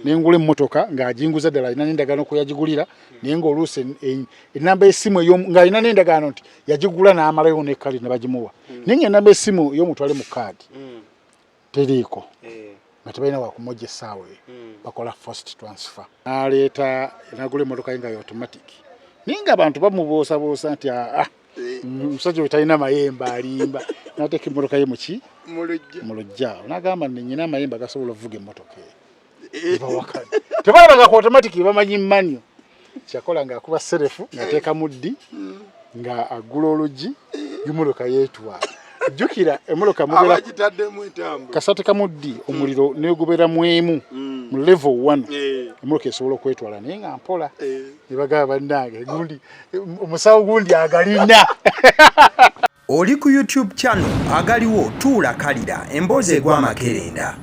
nengula emmotoka ng'ajinguza ddala alina n'endagaano ku yagigulira naye ng'oluusi ennamba y'essimu ng'alina n'endagaano nti yagigula n'amalayo ne kali ne bagimuwa naye ng'ennamba y'essimu y'omutwale mu kaadi teriiko nga tebalina wakumojja essaawa eyo bakola first transfer n'aleeta n'agula emmotoka ye nga ya automatic naye ng'abantu bamubuusaboosa nti omusajja oyo talina mayembe alimba n'ateeka emmotoka ye muki mu lujja n'agamba nnyina amayembe agasobola okuvuga emmotoka eyo bawakana tebalabanga ku automatic bamanyi mmanyo kyakola ng'akuba serefu ng'ateeka muddi nga agula oluggi y'emmotoka yeetwala jjukira emmotoka mugera kasate kamuddi omuliro neegubera mu emu mu level 1 emmotoka esobola okwetwala naye nga mpola ne bagamba bannange gundi omusawo gundi agalina. Oli ku YouTube channel Agaliwo tuula kalira emboozi egw'amakerenda.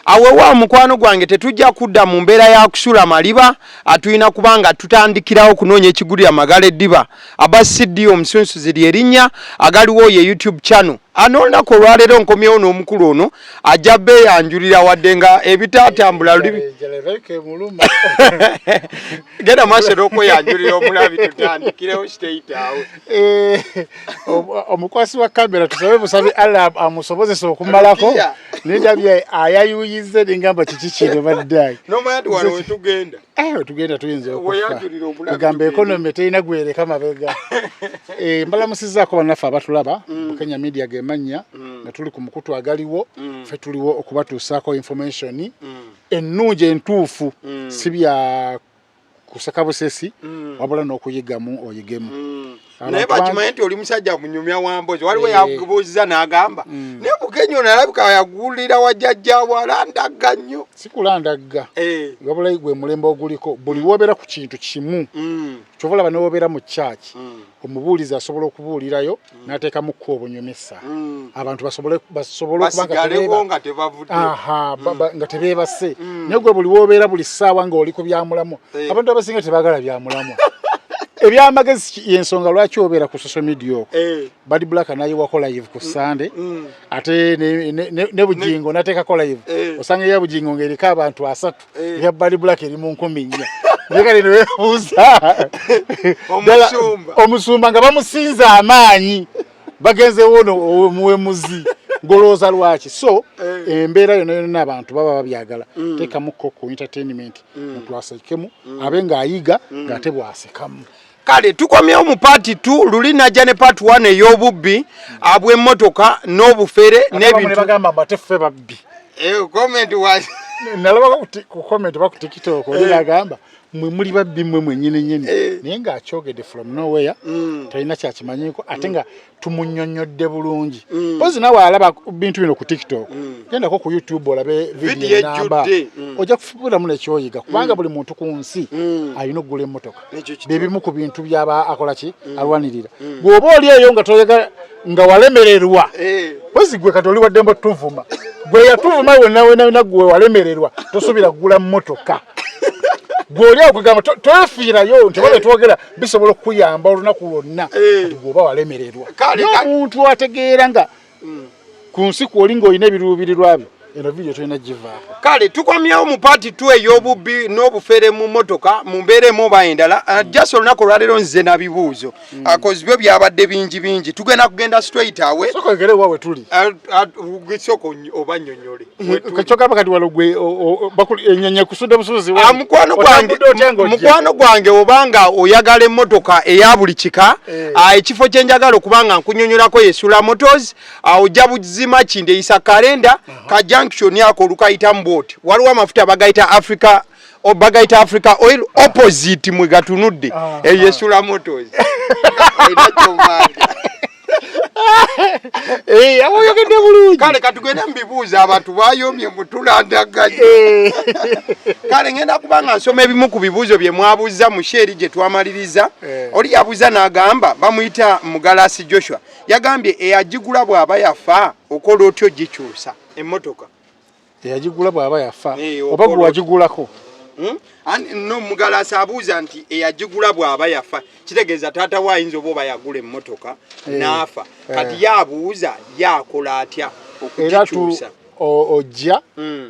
Awe wa mukwano gwange tetujja kudda mu mbeera ya kusula maliba atuyina kubanga tutandikirawo okunoonya ekigulira magala eddiba abasidi omusunsuzi lyerinnya Agaliwo ye YouTube channel anolunaku olwaleero nkomyewo n'omukulu ono ajja beeyanjulira wadde nga ebitatambula lulibi genda maaso n'okweyanjulira omulabi tutandikirewo kiteeyitaawo. Omukwasi wa kamera tusabe busabi Allah amusobozesa okumalako nejabye ayayuyize ngamba kiki kino baddayi n'omuyandi wano wetugenda tugenda tuyinza okufa kugamba ekonomi terina gwereka mabega. Mbalamusizzaako bannaffe abatulaba Bukenya Media gemanya nga tuli ku mukutu Agaliwo ffe tuliwo okubatuusaako information ennungi entuufu si bya kusaka busesi wabula n'okuyigamu oyigemu. Naye bakimanyi nti oli musajja munyumya wambozi waliwo yakubuuziza n'agamba naye Bukenya ono alabika yagulira wajjajjaawo alandagga nnyo. Sikulandagga wabula gwe mulembe oguliko buli wobeera ku kintu kimu kyova olaba newobeera mu church omubuulizi asobola okubuulirayo n'ateekamukko obunyumisa abantu basobole nga tebeebase naye gwe buli wobeera buli ssaawa ng'oli ku byamulamu abantu abasinga tebaagala byamulamu. Ebyamagezi y'ensonga lwaki obeera ku social media okwo Bad Black nayiwako live ku Sunday ate ne Bugingo nateekako live osanga ya Bugingo ng'eriko abantu 3 ya Bad Black eri mu 14 Ndeka lino weebuuza omusumba nga bamusinza amaanyi bagenze wono omuwemuzi ngolooza lwaki so embeera yonna abantu baba babyagala teekamukko ku entertainment muntu asekemu abe ng'ayiga ng'ate bw'asekamu. Kale tukomyewo mu part 2 luli najja ne part 1 ey'obubbi abw'emmotoka n'obufere n'ebintu bagamba bateffe babbi comment was nalaba ku comment ba ku TikTok oli agamba mwe muli babbi mwe mwennyini naye ng'akyogedde from nowhere talina kyakimanyiko ate nga tumunnyonnyodde bulungi pozi nawe alaba bintu bino ku TikTok gendako ku YouTube olabe video namba ojja kufubiramu nekyoyiga kubanga buli muntu ku nsi alina okugula emmotoka bebimu ku bintu byaba akolaki alwanirira bw'oba oli eyo nga toyagala nga walemererwa pozi gwe kati oli waddembo tuvuma gwe yatuvuma wena gwe walemererwa tosuubira kugula mmotoka Gwolia okugamba tofiirayo nti bale twogera bisobola okuyamba olunaku lwonna bw'oba walemererwa omuntu ategeera nga ku nsi kwoli ng'olina ebiruubirirwa byo eno video tolina givaako. Kale tukomyewo mu part 2 ey'obubbi n'obufere mu mmotoka mu mbeeremu oba endala just olunaku olwaleero nze na bibuuzo cause byo byabadde bingi tugenda straight awe sokogere wawe tuli soko oba nnyonnyole kakyogamba kati walo gwe ennyonyi kusudde busuuzi mukwano gwange obanga oyagala emmotoka eya buli kika ekifo kye njagala okubanga nkunnyonnyolako Yesula Motors ojja buzima kinde isa kalenda ka junction yako lukayita mboti waliwo amafuta bagayita Africa oil opposite mwe gatunudde Yesula Motors awoyogedde bulungi kale katugenda mbibuuza abantu bayomye mutulandaganye kale ngenda kubanga nsoma ebimu ku bibuuzo bye mwabuuza mu sheri gye twamaliriza oli yabuuza n'agamba bamuyita Mugalasi Joshua yagambye eyagigula bw'aba yafa okola otyo gikyusa emmotoka eyagigula bw'aba yafa oba gwe wagigulako no Mugalasi abuuza nti eyagigula bw'aba yafa kitegeeza taata waayinza oba yagula emmotoka n'afa kati yabuuza yakola atya okugikyusa ojja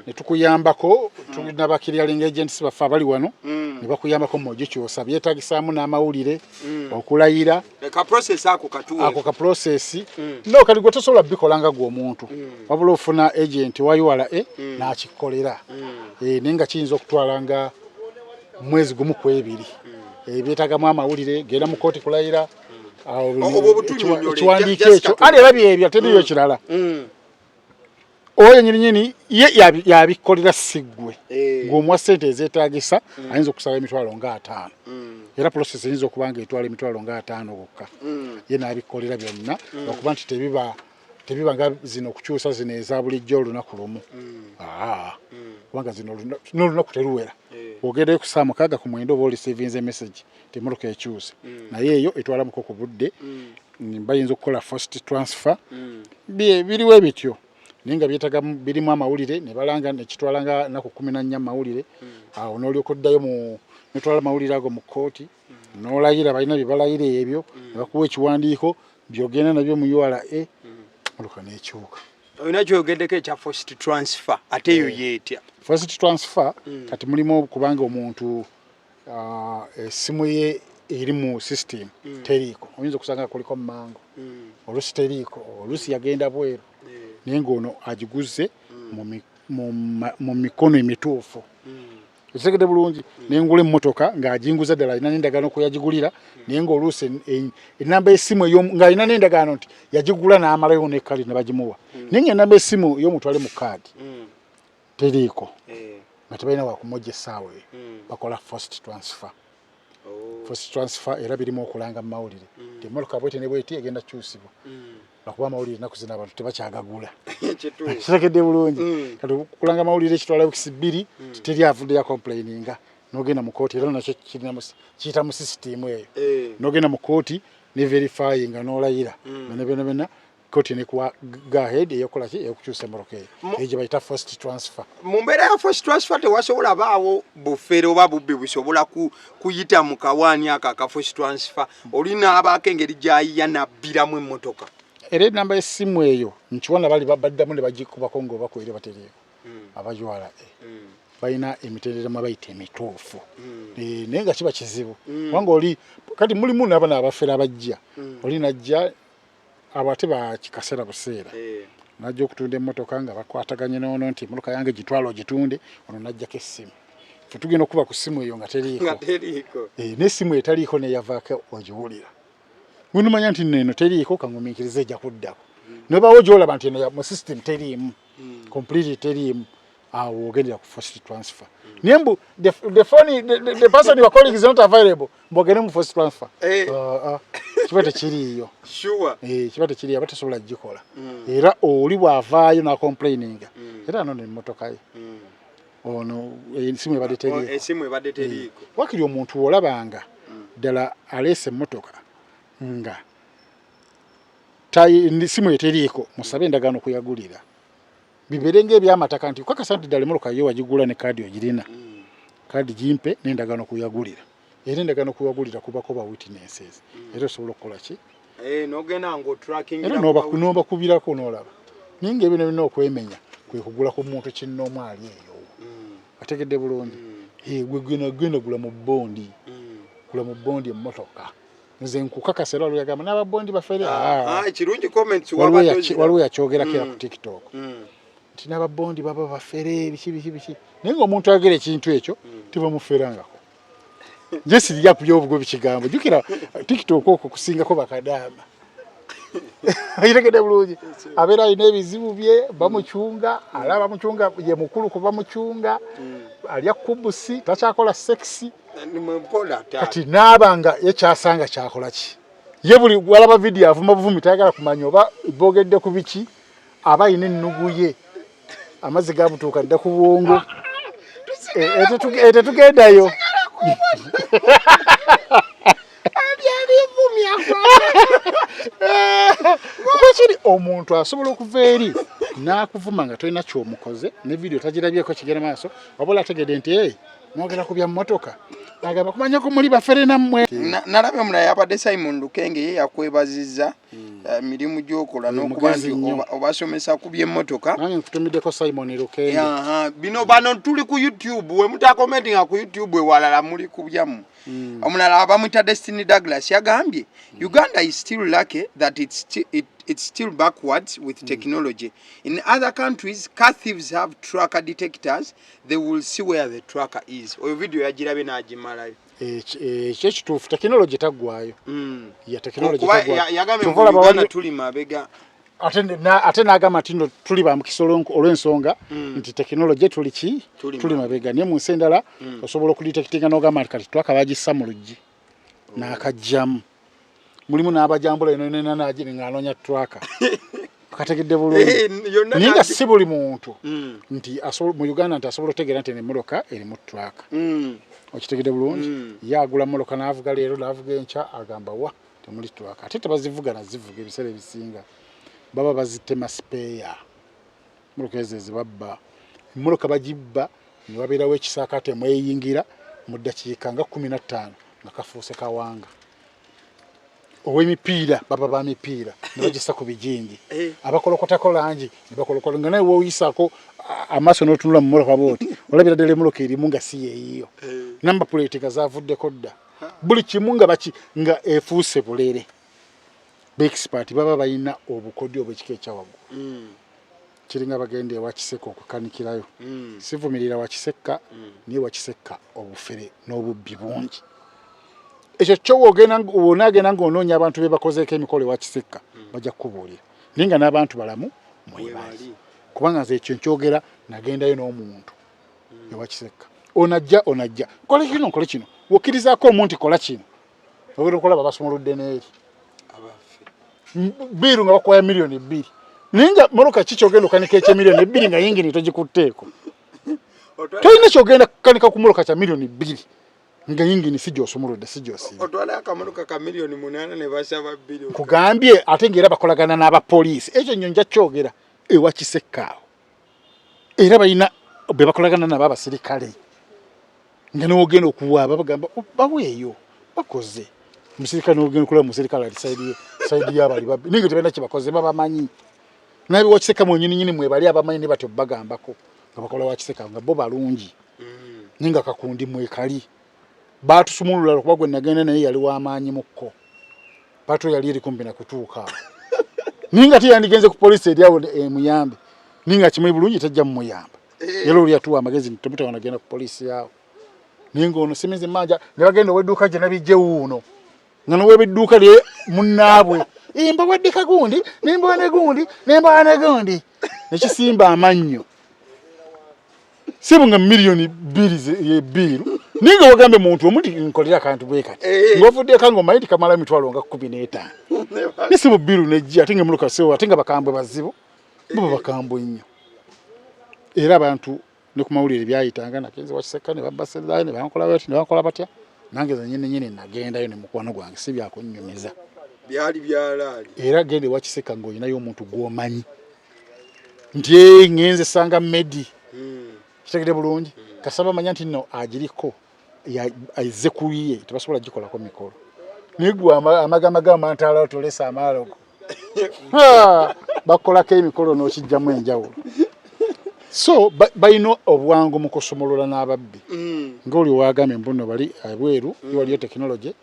ne tukuyambako tulina ba clearing agents baffe abali wano ne bakuyambako mmojo kyosa byetagisaamu n'amawulire okulayira ako ka process no kali gwe tosobola bikola nga gwe omuntu wabula ofuna agent wa URA n'akikolera nenga kiyinza okutwala nga mwezi gumu ku ebiri byetagamu amawulire genda mu kooti kulayira ekiwandiiko ekyo ali era byebyo teriyo kirala oyo nyini ye yabikolera siggwe ng'omuwa ssente ezeetaagisa ayinza okusaba emitwalo nga 5 era process eyinza okuba nga etwala emitwalo nga 5 bokka ye n'abikolera byonna okuba nti tebiba nga zino okukyusa zino eza bulijjo olunaku lumu kubanga zino n'olunaku teruwera ogendayo ku saa 6 ku mwenda oba olisivinze message temmotoka ekyuse naye eyo etwalamuko ku budde bayinza okukola first transfer biriwo ebityo naye nga byetaga birimu amawulire ne balanga nekitwala nga naku 14 amawulire awo n'olyoka oddayo netwala amawulire ago mu kooti n'olayira balina bye balayira ebyo ne bakuwa ekiwandiiko byogenda nabyo mu URA oluka n'ekyuka olina kyogeddeko ekya first transfer ate eyo yeetya first transfer kati mulimu kubanga omuntu esimu ye eri mu system teriiko oyinza okusanga kuliko mango olusi teriiko olusi yagenda bweru naye ng'ono agiguze mu mikono emituufu ekitegedde bulungi nengula emmotoka ng'ajinguza ddala alina n'endagaano ku yagigulira naye ng'oluusi ennamba y'essimu ng'alina n'endagaano nti yagigula n'amalayo n'ekkali ne bagimuwa naye ng'ennamba y'essimu y'omutwale mu kaadi teriiko nga tebalina wakumojja essaawa eyo bakola first transfer first transfer era birimu okulanga mu mawulire temmotoka bwete ne bweti egenda kukyusibwa lwakuba amawulire ennaku zino abantu tebakyagagula kitegekedde bulungi kati kulanga amawulire ekitwala wikisi 2 teri avudde ya complaininga n'ogenda mu kooti era nakyo kiyita mu sisitimu eyo n'ogenda mu kooti ne verifyinga n'olayira byonna byonna kooti nekuwa go ahead eyokola ki eyokukyusa emmotoka eyo egyo bayita first transfer mu mbeera ya first transfer tewasobola baawo bufere oba bubbi busobola kuyita mu kawaani ako aka first transfer olina abaako engeri gy'ayiya nabbiramu emmotoka era ennamba y'essimu eyo nkiwona bali baddamu ne bagikubako ng'obakwere batereeko abajwala balina emitendera mwe bayita emituufu naye nga kiba kizibu kubanga oli kati mulimu n'abana abafera abajja oli najja abate bakikaseera buseera najja okutunda emmotoka nga bakwataganye n'ono nti emmotoka yange gitwala ogitunde ono najjako essimu fe tugenda okuba ku ssimu eyo nga teriiko n'essimu etaliiko neyavaako ogiwulira munumanya nti neno teriiko kangumiikiriza ejja kuddako nebaawo gyolaba nti eno mu system teriimu completely teriimu awo ogendera ku first transfer naye mbu the person you are calling is not available mbogere mu first transfer kiba tekiriiyo kiba tekiriiyo batasobola gikola era oli bw'avaayo n'acomplaininga era ano nemmotoka ye ono esimu ebadde teriiko wakiri omuntu olabanga ddala aleese emmotoka nga simu eteriiko musabe endagaano kuyagulira biberenge ebyamataka nti kakasa nti ddala emmotoka yo wagigula ne kaadi ogirina kaadi gimpe n'endagaano kuyagulira era endagaano kuyagulira kubako ba witnesses era osobola okukola ki n'ogenda ng'otracking era n'obakubirako n'olaba naye ng'ebyo ne birina okwemenya kwe kugula ku muntu kinnoomu ali eyo ategedde bulungi gwe gula mu bondi emmotoka nze nkukakasa era yagamba n'ababondi bafere kirungi comments waliwo yakyogerako era ku TikTok nti n'ababondi baba bafere biki naye ng'omuntu ayogera ekintu ekyo tebamuferangako nje sirya ku byobugwe bikigambo jjukira TikTok okwo kusingako bakadaama ayitegedde bulungi abeera alina ebizibu bye bamucunga alaba bamucunga ye mukulu kuba mucunga alya kubusi takyakola sexy kati n'abanga yekyasanga kyakola ki ye buli walaba vidiyo avuma buvumi tayagala kumanya oba boogedde ku biki aba ayina ennugu ye amazzi gamutuuka dda ku bwongo tetugendayo kiri omuntu asobola okuva eri n'akuvuma nga tolina kyomukoze ne vidiyo tagirabyeko kigenda maaso wabula ategedde nti mwogera ku bya mmotoka agamba kumanya ko muli bafere nammwe nalabe mulala yabadde Simon Lukenge ye yakwebazizza mirimu gyokola n'okuba nti obasomesa ku by'emmotoka nange nkutumiddeko Simon Lukenge bino bano tuli ku YouTube we mutakomentinga ku YouTube walala muli ku byamu omulala abamwita Destiny Douglas yagambye Uganda is still lucky that it's still backwards with technology. In other countries, car thieves have tracker detectors. They will see where the tracker is. Oyo video yagirabe n'agimalayo. Kituufu technology taggwayo. Ya technology taggwayo. Yagambe mu Uganda tuli mabega. Ate n'agamba nti nno tuli ba mu kisolo olw'ensonga nti technology tuli mabega. Naye mu nsi endala osobola okudetectinga n'ogamba nti kati tracker bagissa mu luggi n'akajjamu. Mulimu n'abajambula eno n'agiri ng'anoonya tracker. Akategedde bulungi. Ninga si buli muntu nti mu Uganda nti asobola otegeera nti emmotoka erimu tracker. Okitegedde bulungi. Yagula mmotoka n'avuga leero n'avuga enkya agamba wa temuli tracker. Ate tebazivuga nazivuga ebiseera ebisinga. Baba bazitema spare. Mmotoka ezo ezibabba. Emmotoka bagibba ne wabeerawo ekisaakaate mweyingira mu ddakiika nga 15 nga kafuuse kawanga. Ow'emipiira baba ba mipiira ne bagisa ku bijingi abakolokotako langi ne bakolokota nga naye woyisako amaaso n'otunula mu mmotoka booti olabira ddala emmotoka erimu nga si yeeyiyo namba plate nga zaavuddeko dda buli kimu nga efuuse bulere beexpert baba balina obukodyo obw'ekika ekyawaggulu kiringa bagenda ewa Kiseka okukanikirayo sivumirira wa Kiseka niye wa Kiseka obufere n'obubbi bungi ekyo ky'onaagenda ng'onoonya abantu be bakozeeko emikolo ewa Kiseka bajja kukubuulira ninga n'abantu balamu mwebali kubanga nze ekyo nkyogera nagendayo n'omuntu ewa Kiseka onajja nkole kino wokkirizaako omuntu kola kino ogenda okulaba basumuludde n'eri biiru nga bakwaya miliyoni 2 ninga mmotoka ki kyogenda okanika eky'emiliyoni 2 nga yingini togikutteeko tolina kyogenda kukanika ku mmotoka kya miliyoni 2 nga yingini sijosumuludde sijosi otwala akamotoka ka miliyoni 8 ne basaba bilioni kugambye ate ngera bakolagana n'abapoliisi ekyo nnyo nja kyogera ewa Kiseka era balina be bakolagana nabo abasirikale nga n'ogenda okuwaaba bagamba baweeyo bakoze omusirikale n'ogenda okulaba omusirikale ali sayidi y'abali babbi ninga tebalina kye bakoze babamanyi naye wa Kiseka mwennyini mwebali abamanyi ne batyo bagambako nga bakola wa Kiseka nga bo balungi ninga kakundi mwekali batusumulula kuba gwe nagenda naye yali w'amaanyi mukko pato yali eri kumpi na kutuuka ninga yandigenze ku poliisi eri awo muyambe ninga kimwe bulungi tajja muyamba yalo oli atuwa amagezi ntomuta wanagenda ku poliisi yawo ninga ono simizi manja ne bagenda ow'edduuka gye nabijje wuuno nga n'ow'edduuka lye munnaabwe mba weddika gundi nembawane gundi nekisimba amannyo sibu nga miliyoni 2 yebiru ninga wagambe muntu omuti nkolera akantu bwekati ng'ovudde kango omanyi kamala emitwalo nga 15 nisibu biru nejja ate nga muluka sewo ate nga bakambwe bazibu bo bakambwe nnyo era abantu ne ku mawulire byayitanga nakenze wa Kiseka ne babbaseddayo ne bankola batya nange za nyine nagendayo ne mukwano gwange si byakunnyumiza byali byalaali era gende wa Kiseka ng'olinayo omuntu gw'omanyi nti ngenze sanga Medi kitegede bulungi kasaba manya nti no agiriko aize kuyiye tebasobola gikolako mikolo nigwa amagamaga mantala tolesa amalogo bakolako emikolo n'okijjamu enjawulo so balina obwangu mu kusumulula n'ababbi ng'oli waagambye mbuno bali abweru waliyo technology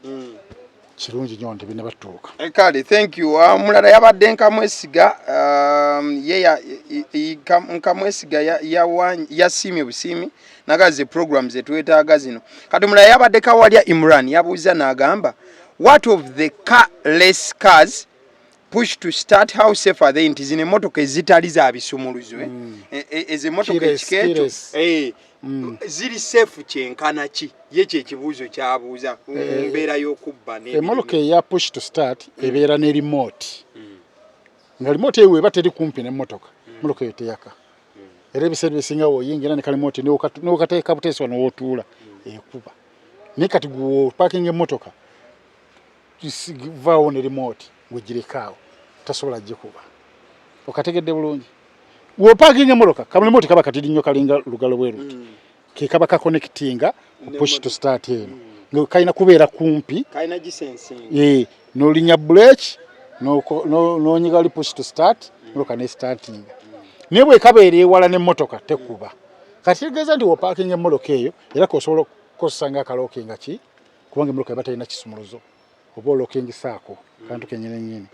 kirungi nnyo nti bine batuuka kale thank you mulala yabadde nkamwesiga nkamwesiga yasiimye busiimi nagaze programs etwetaaga zino kati mulala yabadde Kawalya Imran yabuuza n'agamba what of the carless cars push to start how safe are they nti zino emmotoka ezitali za bisumuluzwe ezo emmotoka ekikeeto ziri safe kyenkana ki ye kyekibuuzo kyabuuza mbeera y'okubba emmotoka eya push to start ebeera ne remote nga remote eyo eba teri kumpi n'emmotoka emmotoka eyo teyaka era ebiseera bisinga woyingira ne kalimoti n'okateeka buteesi wano wootuula ekuba naye kati parking emmotoka vaawo ne remote wegirekaawo tasobola gikuba okategedde bulungi woparking emmotoka kamulimoti kaba katiri nnyo kalinga lugalo bweruti ke kaba kakonectinga push to start eno nga kayina kubeera kumpi kayina gisensing n'olinya brake n'onyiga push to start motoka ne starting naye bwe kabeera ewala n'emmotoka tekuba kati kitegeeza nti wopaakinga emmotoka eyo era kosobola okukozesa ng'akalookinga ki kubanga emmotoka eba talina kisumuluzo oba olookingisaako kantu kennyini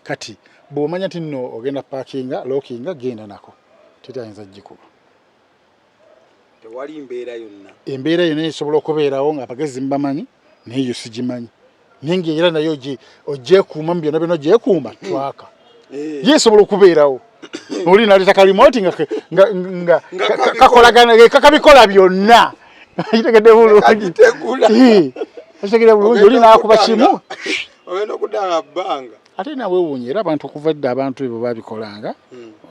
kati bw'omanya nti nno ogenda paakinga lookinga genda nako teri ayinza gikuba tewali mbeera yonna embeera yonna esobola okubeerawo ng'abagezi mbamanyi naye yo sigimanyi naye ng'era nayo ogyekuuma mu byonna byonna ogyekuuma twaka ye esobola okubeerawo oli naleeta kalimoti nga kakolagana kakabikola byonna kitegedde bulungi kitegedde bulungi oli naakuba kimu ogenda okuddaala bbanga ate nawe wuunye era abantu okuva dda abantu ebyo babikolanga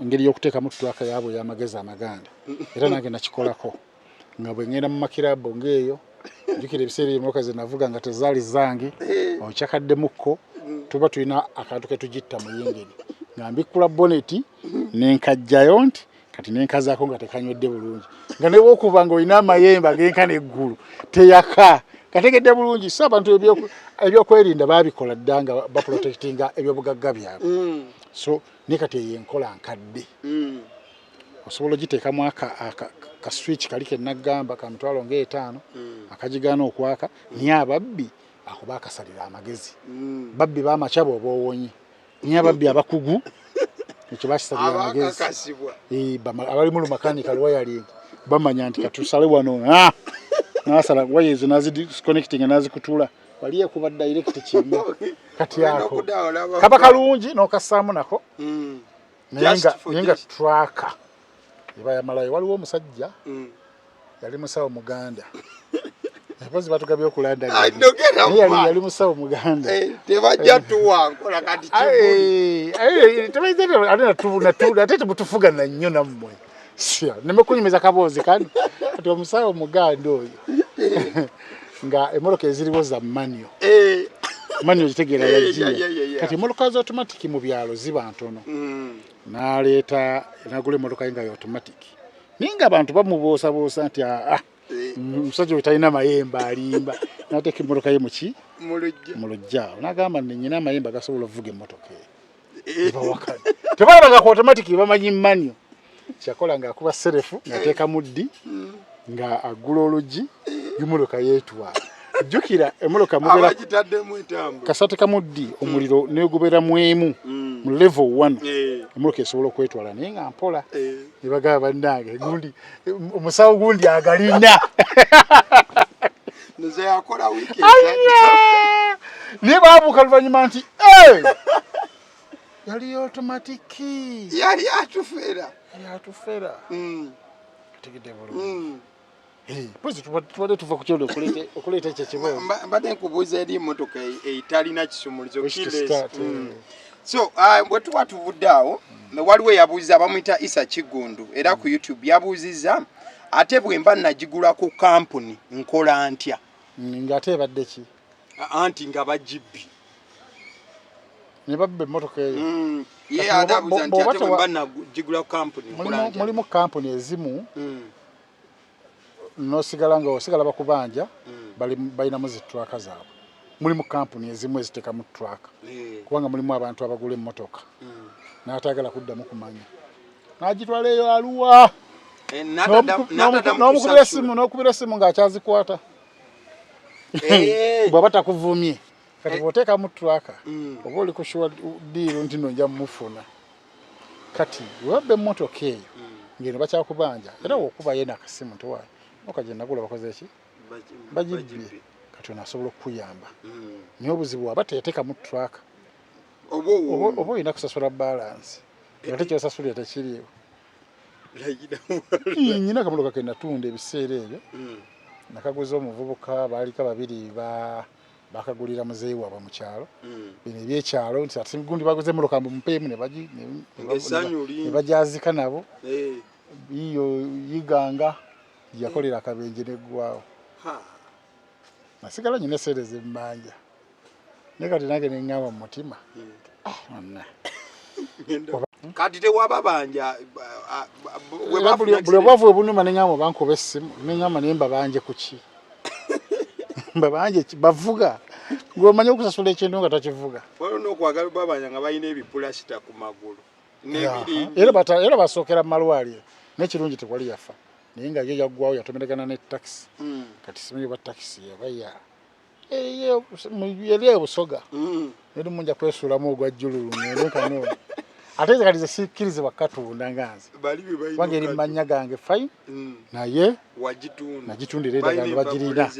engeri y'okuteekamu twaka yaabwe ey'amagezi amaganda era nange nakikolako nga bwe ngenda mu makirabo ng'eyo njukira ebiseera ebimotoka ze navuga nga tezaali zange okyakaddemukko tuba tulina akantu ke tugitta mu yingini nga mbikkula boneti nenkajjayo nti kati nenkazaako nga tekanywedde bulungi nga ne bw'okuba ng'olina amayembe ag'enkana eggulu teyaka kategedde bulungi so abantu ebyokwerinda babikola dda nga baprotectinga ebyobugagga byabwe so ne kati eyo enkola nkadde osobola ogiteekamu ka switch kali kennaggamba ka mitwalo ng'etaano akagigaana okwaka niye ababbi ako baakasalira amagezi babbi b'amakya bw'oba owonye niye ababbi abakugu ekyo bakisalira amagezi abali mu lumakanika lwayalingi bamanya nti katusale wano nasala waya ezo nazidisconnecting nazikutula wali ekuba direct kimu kati yako kaba kalungi n'okassaamu nako naye nga tracker eba yamalayo waliwo omusajja yali musawo muganda abazi batugabye okulandagana yali musawo muganda tebajja tuwa nkola kati ate tebutufugana nnyo nammwe nemekunyumiza kaboozi kati omusawo muganda oyo nga emmotoka eziriwo za manyo kitegeera yagiya kati emmotoka za automatic mu byalo ziba ntono n'aleeta nagula emmotoka ye nga ya automatic naye nga abantu bamuboosaboosa nti omusajja we talina mayembe alimba n'ateeka emmotoka ye mu lujja n'agamba nnyina amayembe agasobola okuvuga emmotoka eyo ebawakana tebalabaga ku automatic bamanyi manyo kyakola ng'akuba serefu ng'ateeka muddi nga aggula oluggi emmotoka yeetwala jjukira emmotoka kasate kamuddi omuliro negubeera mu emu mu level 1 emmotoka esobola okwetwala naye nga mpola ne bagamba bannange gundi omusawo gundi agalina naye baabuuka luvannyuma nti yali automatiki yali atufera tegedde bulungi pozi tubadde tuva ku kyolo okuleeta ekyo kibazo mbadde nkubuuza eri emmotoka etalina kisumulizo so bwe tuba tuvudde awo waliwo eyabuuziza bamuyita Isa Kigundu era ku YouTube yabuuzizza ate bwe mba nagigula ku kampuni nkola ntya ng'ate ebadde ki anti nga bagibbi ne babba emmotoka eyo adabuuza nti ate bwe mba nagigula ku kampuni nkola ntya mulimu kampuni ezimu nosigala nga osigala bakubanja balinamu zitraka zaabwe mulimu kampuni ezimu eziteekamu traka kubanga mulimu abantu abagula emmotoka n'atagala kuddamu kumanya n'agitwala eyo aluwa n'okubira essimu ng'akyazikwata bw'aba takuvumye kati bw'oteekamu traka oba oli kushuwa diiru nti nno nja mufuna kati webba emmotoka eyo ngeno bakyakubanja era wokuba yena akasimu ntiwaayo okaje nagula bakoze eki bagibbye kati onasobola okuyamba naye obuzibu aba teyateeka mu traka oba olina kusasula balance ate kyosasulira tekiriiwo nyina akamotoka ke natunda ebiseera ebyo nakaguza omuvubuka baalika babiri bakagulira muzeeyi waabwe mu kyalo bino ebyekyalo nti ate gundi baguze emmotoka mupeemu ne bajazika nabo iyo yiganga yakolera akabenje neggwawo nasigala nyina esente zemmanja naye kati nange neŋŋamba mu mutima kati tewababanja buli obwavu bwe bunuma neŋŋamba bankuba essimu neŋŋamba naye mbabanje ku ki babanje bavuga ngomanya okusasula ekintu nga takivuga waliwo n'okwagala babanja nga balina ebipulasita ku magulu era basookera mu malwaliro n'ekirungi tekwali yafa naye nga yo yaggwawo yatomeregana ne taxi kati simanyi ba taxi yabaya yali ebusoga neri munja kwesuulamu ogwa jjululu nenekano ate kati zesikkirizibwa katunda nganze kubanga eri mumanya gange fine naye nagitundira endagano bagirina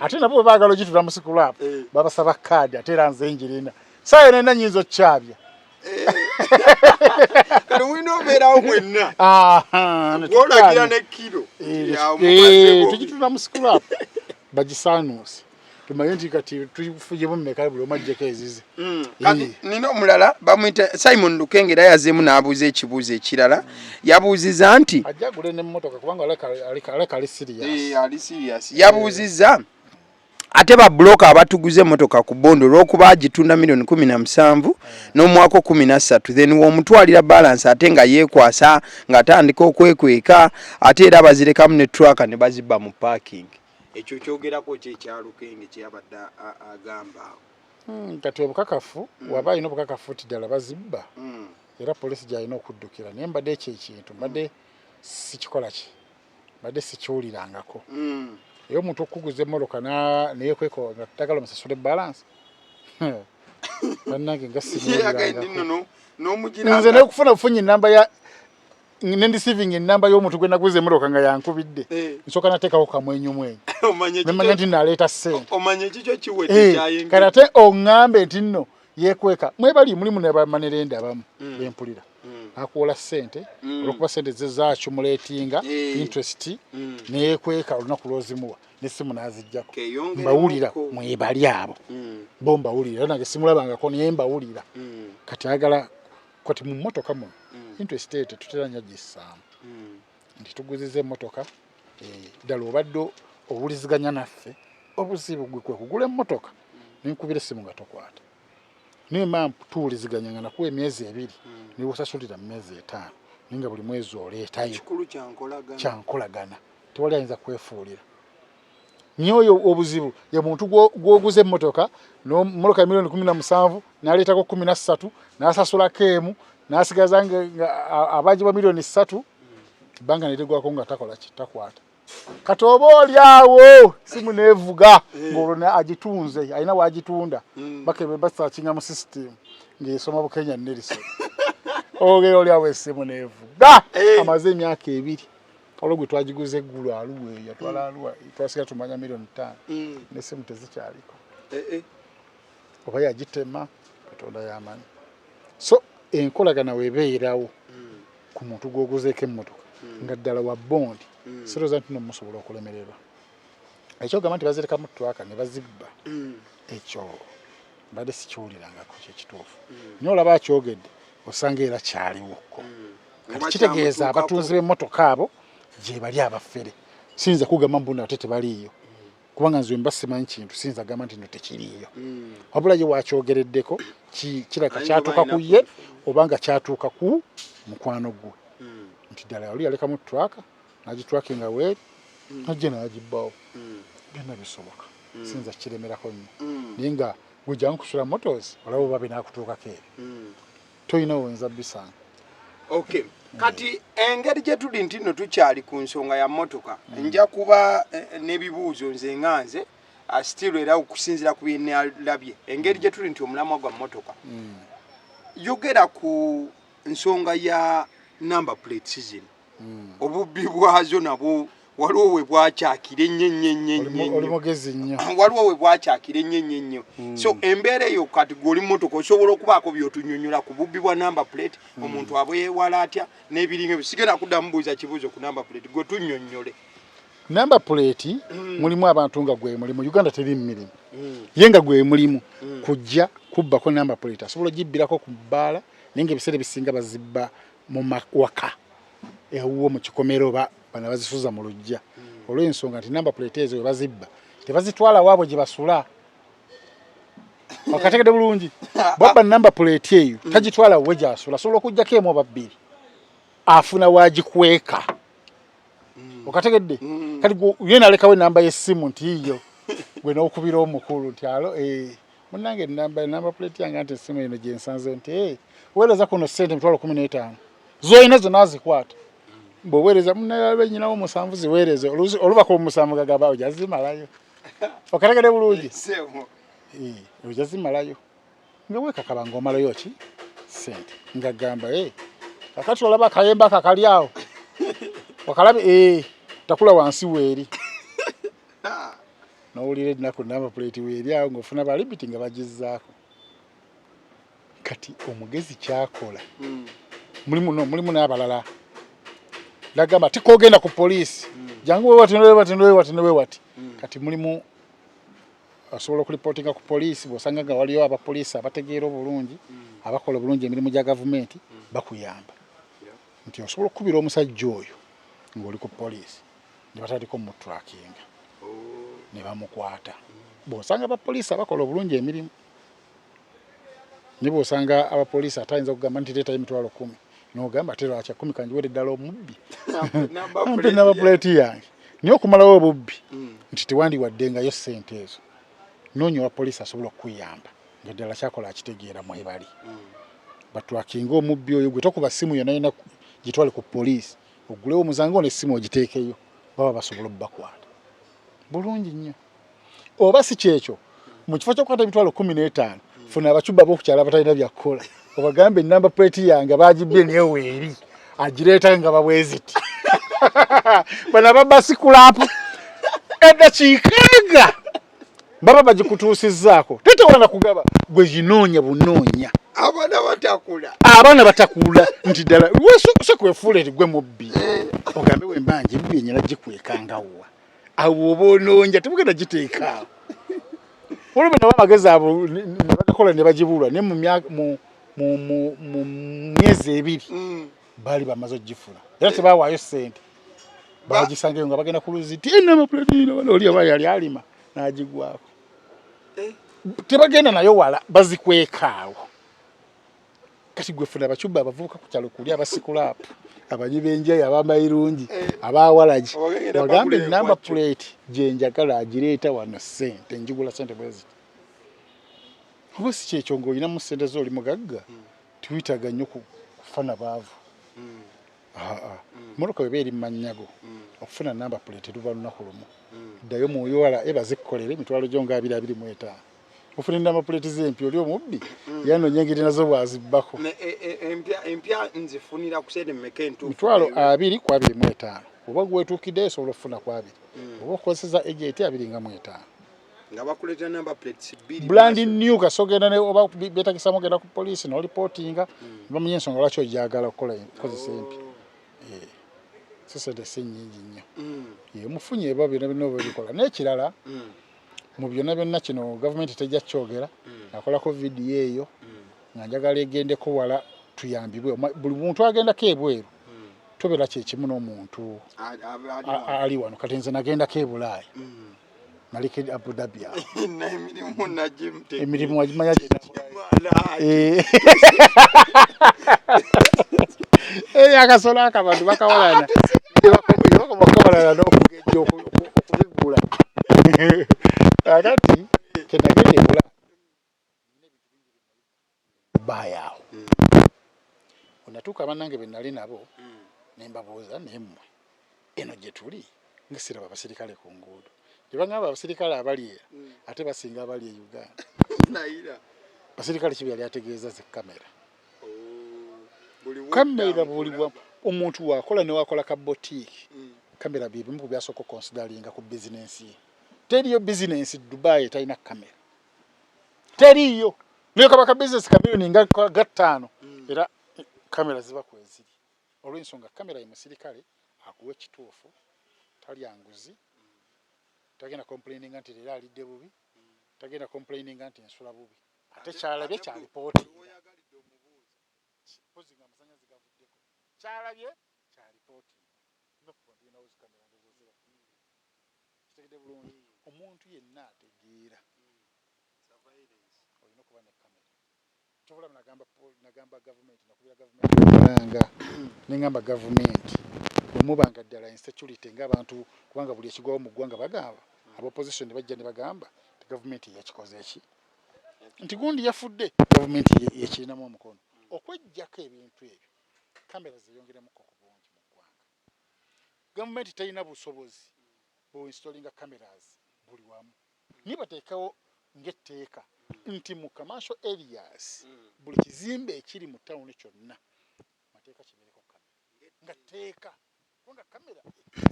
ate nabo bwe baagala ogitunda mu sikulapu babasaba kaadi ate era nze njirina saa yonena nyinza okyabya kati mulina obeerawo mwenna olagira ne kiro tugitunda mu sikulapu bagisaanuuse tumanyi nti kati tufujemu mmeka buli omajjeko ezize kati nina omulala bamuyita Simon Lukengera yazeemu n'abuuza ekibuuzo ekirala yabuuziza nti ajja agule n'emmotoka kubanga aleka ali serious yabuuzizza ate ba bloka abatuguze emmotoka ku Bondo olw'okuba agitunda milioni 17 n'omwaka 13 then w'omutwalira balance ate nga yeekwasa ng'atandika okwekweka ate era bazirekamu ne trucka ne bazibba mu parking ekyo kyogerako kyekyalukenga kyeyabadde agamba kati obukakafu waba alina obukakafu ti ddala bazibba era polisi gyalina okuddukira naye mbadde ekyo ekintu mbadde sikikola ki mbadde sikiwulirangako era omuntu okuguza emmotoka neyekweka nga tutagala omusasule balance bannange nga simuwulirangako nze naye okufuna bufunyi ennamba ya nendisiving ennamba y'omuntu gwe naguza emmotoka nga yankubidde nsooka nateekako kamwenyumwenyu nemanya nti naleeta ssente omanye kikyo kiwedde kyayingi kati ate oŋŋambe nti nno yeekweka mwebali mulimu nebamanerende abamu bempulira akuwola ssente olwokuba ssente ze zaakumuleetinga interest neyeekweka olunaku lwozimuwa nessimu n'aziggyako mbawulira mwebali abo bo mbawulira nange simulabangako naye mbawulira kati ayagala kati mu mmotoka muno interest rate tuteranya gisaamu nti tuguziza emmotoka ddala obadde owuliziganya naffe obuzibu gwe kwe kugula emmotoka nenkubira essimu nga tokwata naye mampu tuwuliziganya nga nakuwa emyezi 2 niwe osasulira mu myezi 5 naye nga buli mwezi oleetayo kyankolagana tewali ayinza kwefuulira nyoyo obuzibu ye muntu gwoguza emmotoka n'ommotoka ya milioni 17 n'aleetako 13 n'asasulako emu n'asigaza nga abaagibwa milioni 3 banga netegwako nga takola ki takwata kati oba oli awo simu neevuga ng'olwo agitunze alina waagitunda bakebe basakinga mu system ng'esoma Bukenya Nelson ogera oli awo essimu neevuga amaze emyaka 2 olwo gwe twagiguza eggulu aluwa yatwala aluwa twasiga tumanya milioni 5 n'essimu tezikyaliko oba yagitema Katonda yamanyi so enkolagana weebeerawo ku muntu gw'oguzeeko emmotoka nga ddala wa bondi sirowooza nti nomusobola okulemererwa ekyogamba nti bazireka mu ttwaka ne bazibba ekyo mbadde sikiwulirangako kyekituufu naye olaba akyogedde osanga era kyaliwoko kati kitegeeza abatunzi b'emmotoka abo gye bali abafere siyinza kugamba mbuna ate tebaliiyo kubanga nze mba simanyi kintu siyinza gamba nti no tekiriiyo wabula ye wakyogereddeko kiraka kyatuuka ku ye obanga kyatuuka ku mukwano gwe nti ddala oli yaleka mu ttwaka n'agitwakinga weeri najje n'agibbawo byonna bisoboka siyinza kiremerako nnyo naye nga gujja nkusula motos olaba oba binaakutuukako eri toyina wenza bisanga okay kati engeri gye tuli nti nno tukyali ku nsonga ya mmotoka nja kuba n'ebibuuzo nze nganze still era okusinziira ku byenalabye engeri gye tuli nti omulamwa gwa mmotoka yogera ku nsonga ya number plate season obubbi bwazo nabwo waliwo we bwakyakira ennyo oli mugezi nnyo waliwo we bwakyakira ennyo so embeera eyo kati gw'oli mmotoka osobola okubaako by'otunyonnyola ku bubbi bwa number plate omuntu abwewala atya n'ebiringa ebyo sigenda kuddamu buuza kibuuzo ku number plate gwe tunnyonnyole number plate mulimu abantu nga gwe mulimu Uganda teri mirimu ye nga gwe mulimu kujja kubbako number plate asobola ogibbirako ku bbaala naye ng'ebiseera ebisinga bazibba mu waka ewuwo mu kikomero bana bazisuza mu lujja olw'ensonga nti number plate ezo we bazibba tebazitwala waabwe gye basula okategedde bulungi bwabba number plate eyo tagitwala we gyasula asobola okuggyako emu oba bbiri afuna waagikweka okategedde kati ye nalekawo enamba y'essimu nti iyo gwe n'okubira omukulu nti alo munange namba plate yange anti simu eno gye nsanze nti weereza kuno ssente emitwalo 15 z'olina zonna azikwata bw'oweereza munaye nyinawo musanvu ziweereze olubaka omusanvu gagamba ojja zimalayo okategedde bulungi ojja zimalayo nga weekakaba ng'omalayo ki ssente ngagamba kakati olaba akayemba kakali awo wakalabe takula wansi weeri n'owulira ennaku namba plate weeri awo ng'ofuna balibiti nga bagizzaako kati omugezi kyakola mulimu n'abalala nagamba tikogenda ku poliisi jangu wewati kati mulimu asobola okulipootinga ku poliisi bw'osanga nga waliyo abapoliisi abategeera obulungi abakola obulungi emirimu gya gavumenti bakuyamba nti osobola okukubira omusajja oyo ng'oli ku poliisi ne batandika omutulakinga ne bamukwata bw'osanga abapoliisi abakola obulungi emirimu ne bw'osanga abapoliisi atayinza okugamba nti leetayo emitwalo 10 n'ogamba ate lwaki 10 kanjiwere ddala omubbi ampe namba plate yange niyo okumalawo obubbi nti tewandiwaddengayo ssente ezo noonya abapoliisi asobola okukuyamba nga ddala kyakola akitegeera mwebali batwakinga omubbi oyo gwe tokuba ssimu yonna gitwale ku poliisi ogulewo omuzango n'essimu ogiteekeyo baba basobola obbakwata bulungi nnyo oba si kyekyo mu kifo ky'okukwata emitwalo 15 funa abakyubba b'okukyala abatalina byakukola obagambe enamba plate yange baagibbye neweeri agireeta nga babweziti bana babasikulaapu eddakiikaaga baba bagikutuusizzaako tetewala kugaba gwe ginoonya bunoonya abaana batakula nti ddala se kwefuula eri gwe mubbi ogambe wembanje bbi enyala gikwekangawa awo oba onoonya tebugenda giteekaawo olwo nabo amagezi abo ne bagakola ne bagibulwa naye mu myezi 2 baali bamaze ogifuna era tebaawaayo ssente bagisangeyo nga bagenda ku luziti enama puletino oli aba yali alima n'agigwako tebagenda nayo wala bazikwekaawo kati gwe funa abakyubba abavubuka ku kyalo kuli abasikulaapu abanyi b'enjayi abamayirungi abawalagi bagambe enamba plate gye njagala agireeta wano ssente njigula ssente bweziti oba si kyekyo ng'olinamu ssente z'oli mugagga tiwitaga nnyo kufana baavu motoka weba eri mmanyago okufuna namba plate luba lunaku lumu ddayo muwala ebazikkolere emitwalo gyo nga 225 ofuna namba plate z'empya oli omubbi yanonyengeri nazo bwazibbako empya nzifunira ku sente mmeka entuufu mitwalo 2 ku 25 oba gwetuukiddeyo osobola okufuna ku 2 oba okozesa agent 25 nga bakuleeta number plates 2 brand new kasogenda ne oba betagisa mogenda ku police no reportinga bamenye ensonga lwaki ojagala okukola kozesa empya sasa de senyingi nnyo mufunye eba bino bikola n'ekirala mu byonna byonna kino government tejja kyogera akolako video eyo nga njagala egendeko wala tuyambibwe buli muntu agendako ebweru tobera kyekimu n'omuntu ali wano kati nze nagendako ebulaaya Maliki Abu Dhabi emirimu wagimanya akasola akabantu bakawalana bakawalana n'okugejja okubigula akati kenagende ebula bayawo onatuuka bannange be nali nabo ne mbabuuza nemmwe eno gye tuli ngisiraba abasirikale ku nguudo tebangamba abasirikale abali era ate basinga abali e Uganda basirikale kibi yali ategeeza ze kamera kamera buliwa omuntu wakola ne wakola ka boutique kamera bibimu ku byasoko consideringa ku business ye teriyo business Dubai talina kamera teriyo niyo kabaka business kamera nga 5 era kamera ziba kweziri olw'ensonga kamera ya musirikale akuwe kituufu tali anguzi tagenda complaining anti lera alidde bubi tagenda complaining anti ensula bubi ate kyalabye kya report pozinga amasanyazi gavuddeko kyalabye kya report nokubonye na uzi kamera ndowooza kitegedde bulungi omuntu yenna ategeera surveillance olina okuba ne kamera kyobula nagamba government nakubira government nengamba government omubanga ddala insecurity ng'abantu kubanga buli ekigwawo mu ggwanga bagamba abo opposition bajja ne bagamba government yakikoze eki nti gundi yafudde government yekirinamu omukono okwejjako ebintu ebyo kamera ziyongeremu ku bungi mu ggwanga government tayina busobozi bu installing cameras buli wamu nibateekawo ng'etteeka nti mu commercial areas buli kizimbe ekiri mu town kyonna mateeka kibeereko kamera nga teeka kubanga kamera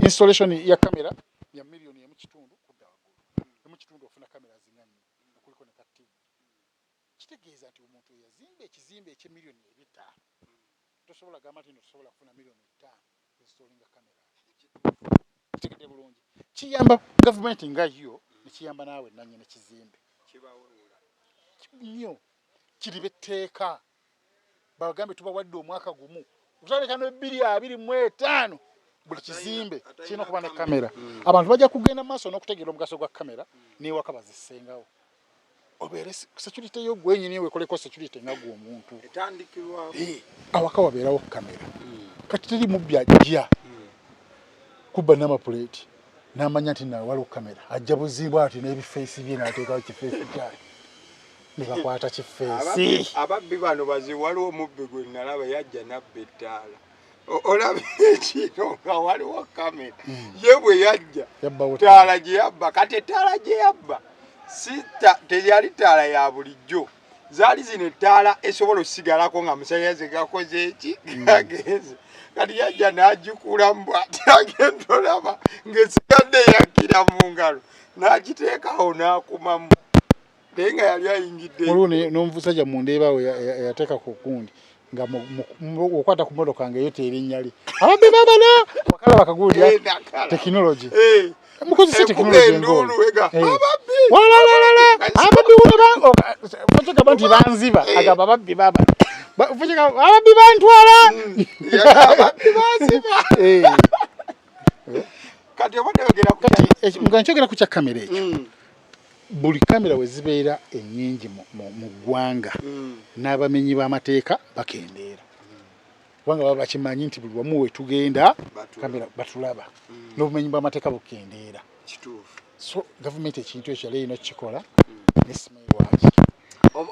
installation ya kamera ya milioni emu kitundu kudda waggulu emu kitundu ofuna kamera zinganya okuliko ne kati kitegeeza nti omuntu yazimba ekizimbe eky'emiliyoni ebitaano tosobola gamba nti tosobola kufuna miliyoni ttaano installing kamera kitegedde bulungi kiyamba gavumenti nga yo nekiyamba naawe nannyini kizimbe nnyo kiriba etteeka bagambe tubawadde omwaka gumu kutandika ne 2025 buli kizimbe kirina okuba ne kamera abantu bajja kugenda maaso n'okutegeera omugaso gwa kamera n'ewaka bazisengawo obeere security yo gwenyini wekoleko security nga gwe omuntu etandikirwa awaka wabeerawo kamera kati teri mubbi ajja kubba n'amapuleti n'amanya nti nawe waliwo kamera ajja buzimbwa ati n'ebifeesi bye n'ateekawo kifeesi kyayo ne bakwata kifeesi ababbi bano bazibu waliwo omubbi gwe nalaba yajja nabba ettaala olaba ekiro nga waliwo kamera ye bwe yajja ttaala gye yabba kati ettaala gye yabba teyali ttaala ya bulijjo zaali zino ettaala esobola osigalako nga musanyalaze gakoze eki gagenze kati yajja n'agikulamu bw'ati agenda olaba ng'esigadde yakira mu ngalo n'agiteekawo n'akumamu naye nga yali ayingidde olwo n'omusajja mundeebawo yateeka ku gundi nga okwata ku motoka nga eyo terinnya li ababbi babala bakala bakaguulya tekinologi mukozesa tekinologi engolo walalala ababbi wulaba nti banziba agamba ababbi babala ababbi bantwala ababbi banziba kati obadde yogera nga nkyogera ku kya kamera ekyo buli kamera we zibeera ennyingi mu ggwanga n'abamenyi b'amateeka bakendeera kubanga baba bakimanyi nti buli wamu we tugenda kamera batulaba n'obumenyi bw'amateeka bukendeera so gavumenti ekintu ekyo yali erina okukikola nesimayi lwaki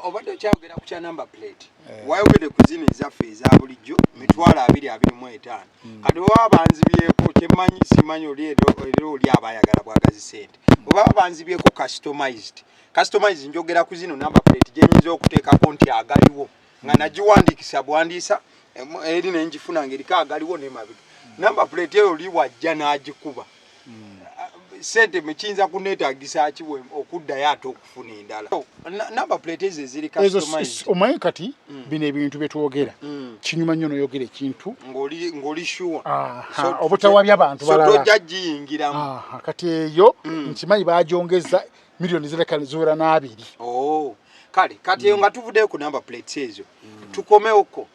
obadde okyayogera ku kya number plate wayogedde ku zino ezaffe eza bulijjo 225 kati oba banzibyeko kyemmanyi simanyi olero oli abayagala bwagazi sente oba banzibyeko customized njogera ku zino number plate gyenyinza okuteekako nti agaliwo nga nagiwandiikisa bwandiisa eri nenjifuna ng'eriko agaliwo n'emabega number plate eyo oli wajja n'agikuba sente mekiyinza kuneetaagisa kiwe okuddayo ate okufuna endala number plate ezo eziri customized omanyi kati bino ebintu bye twogera kinyuma nnyo n'oyogera ekintu ng'oli sure obutawabya abantu balala tojja giyingiramu kati eyo nkimanyi bagyongeza miliyoni ziwera n'abiri kale kati eyo nga tuvuddeyo ku number plates ezo tukomewoko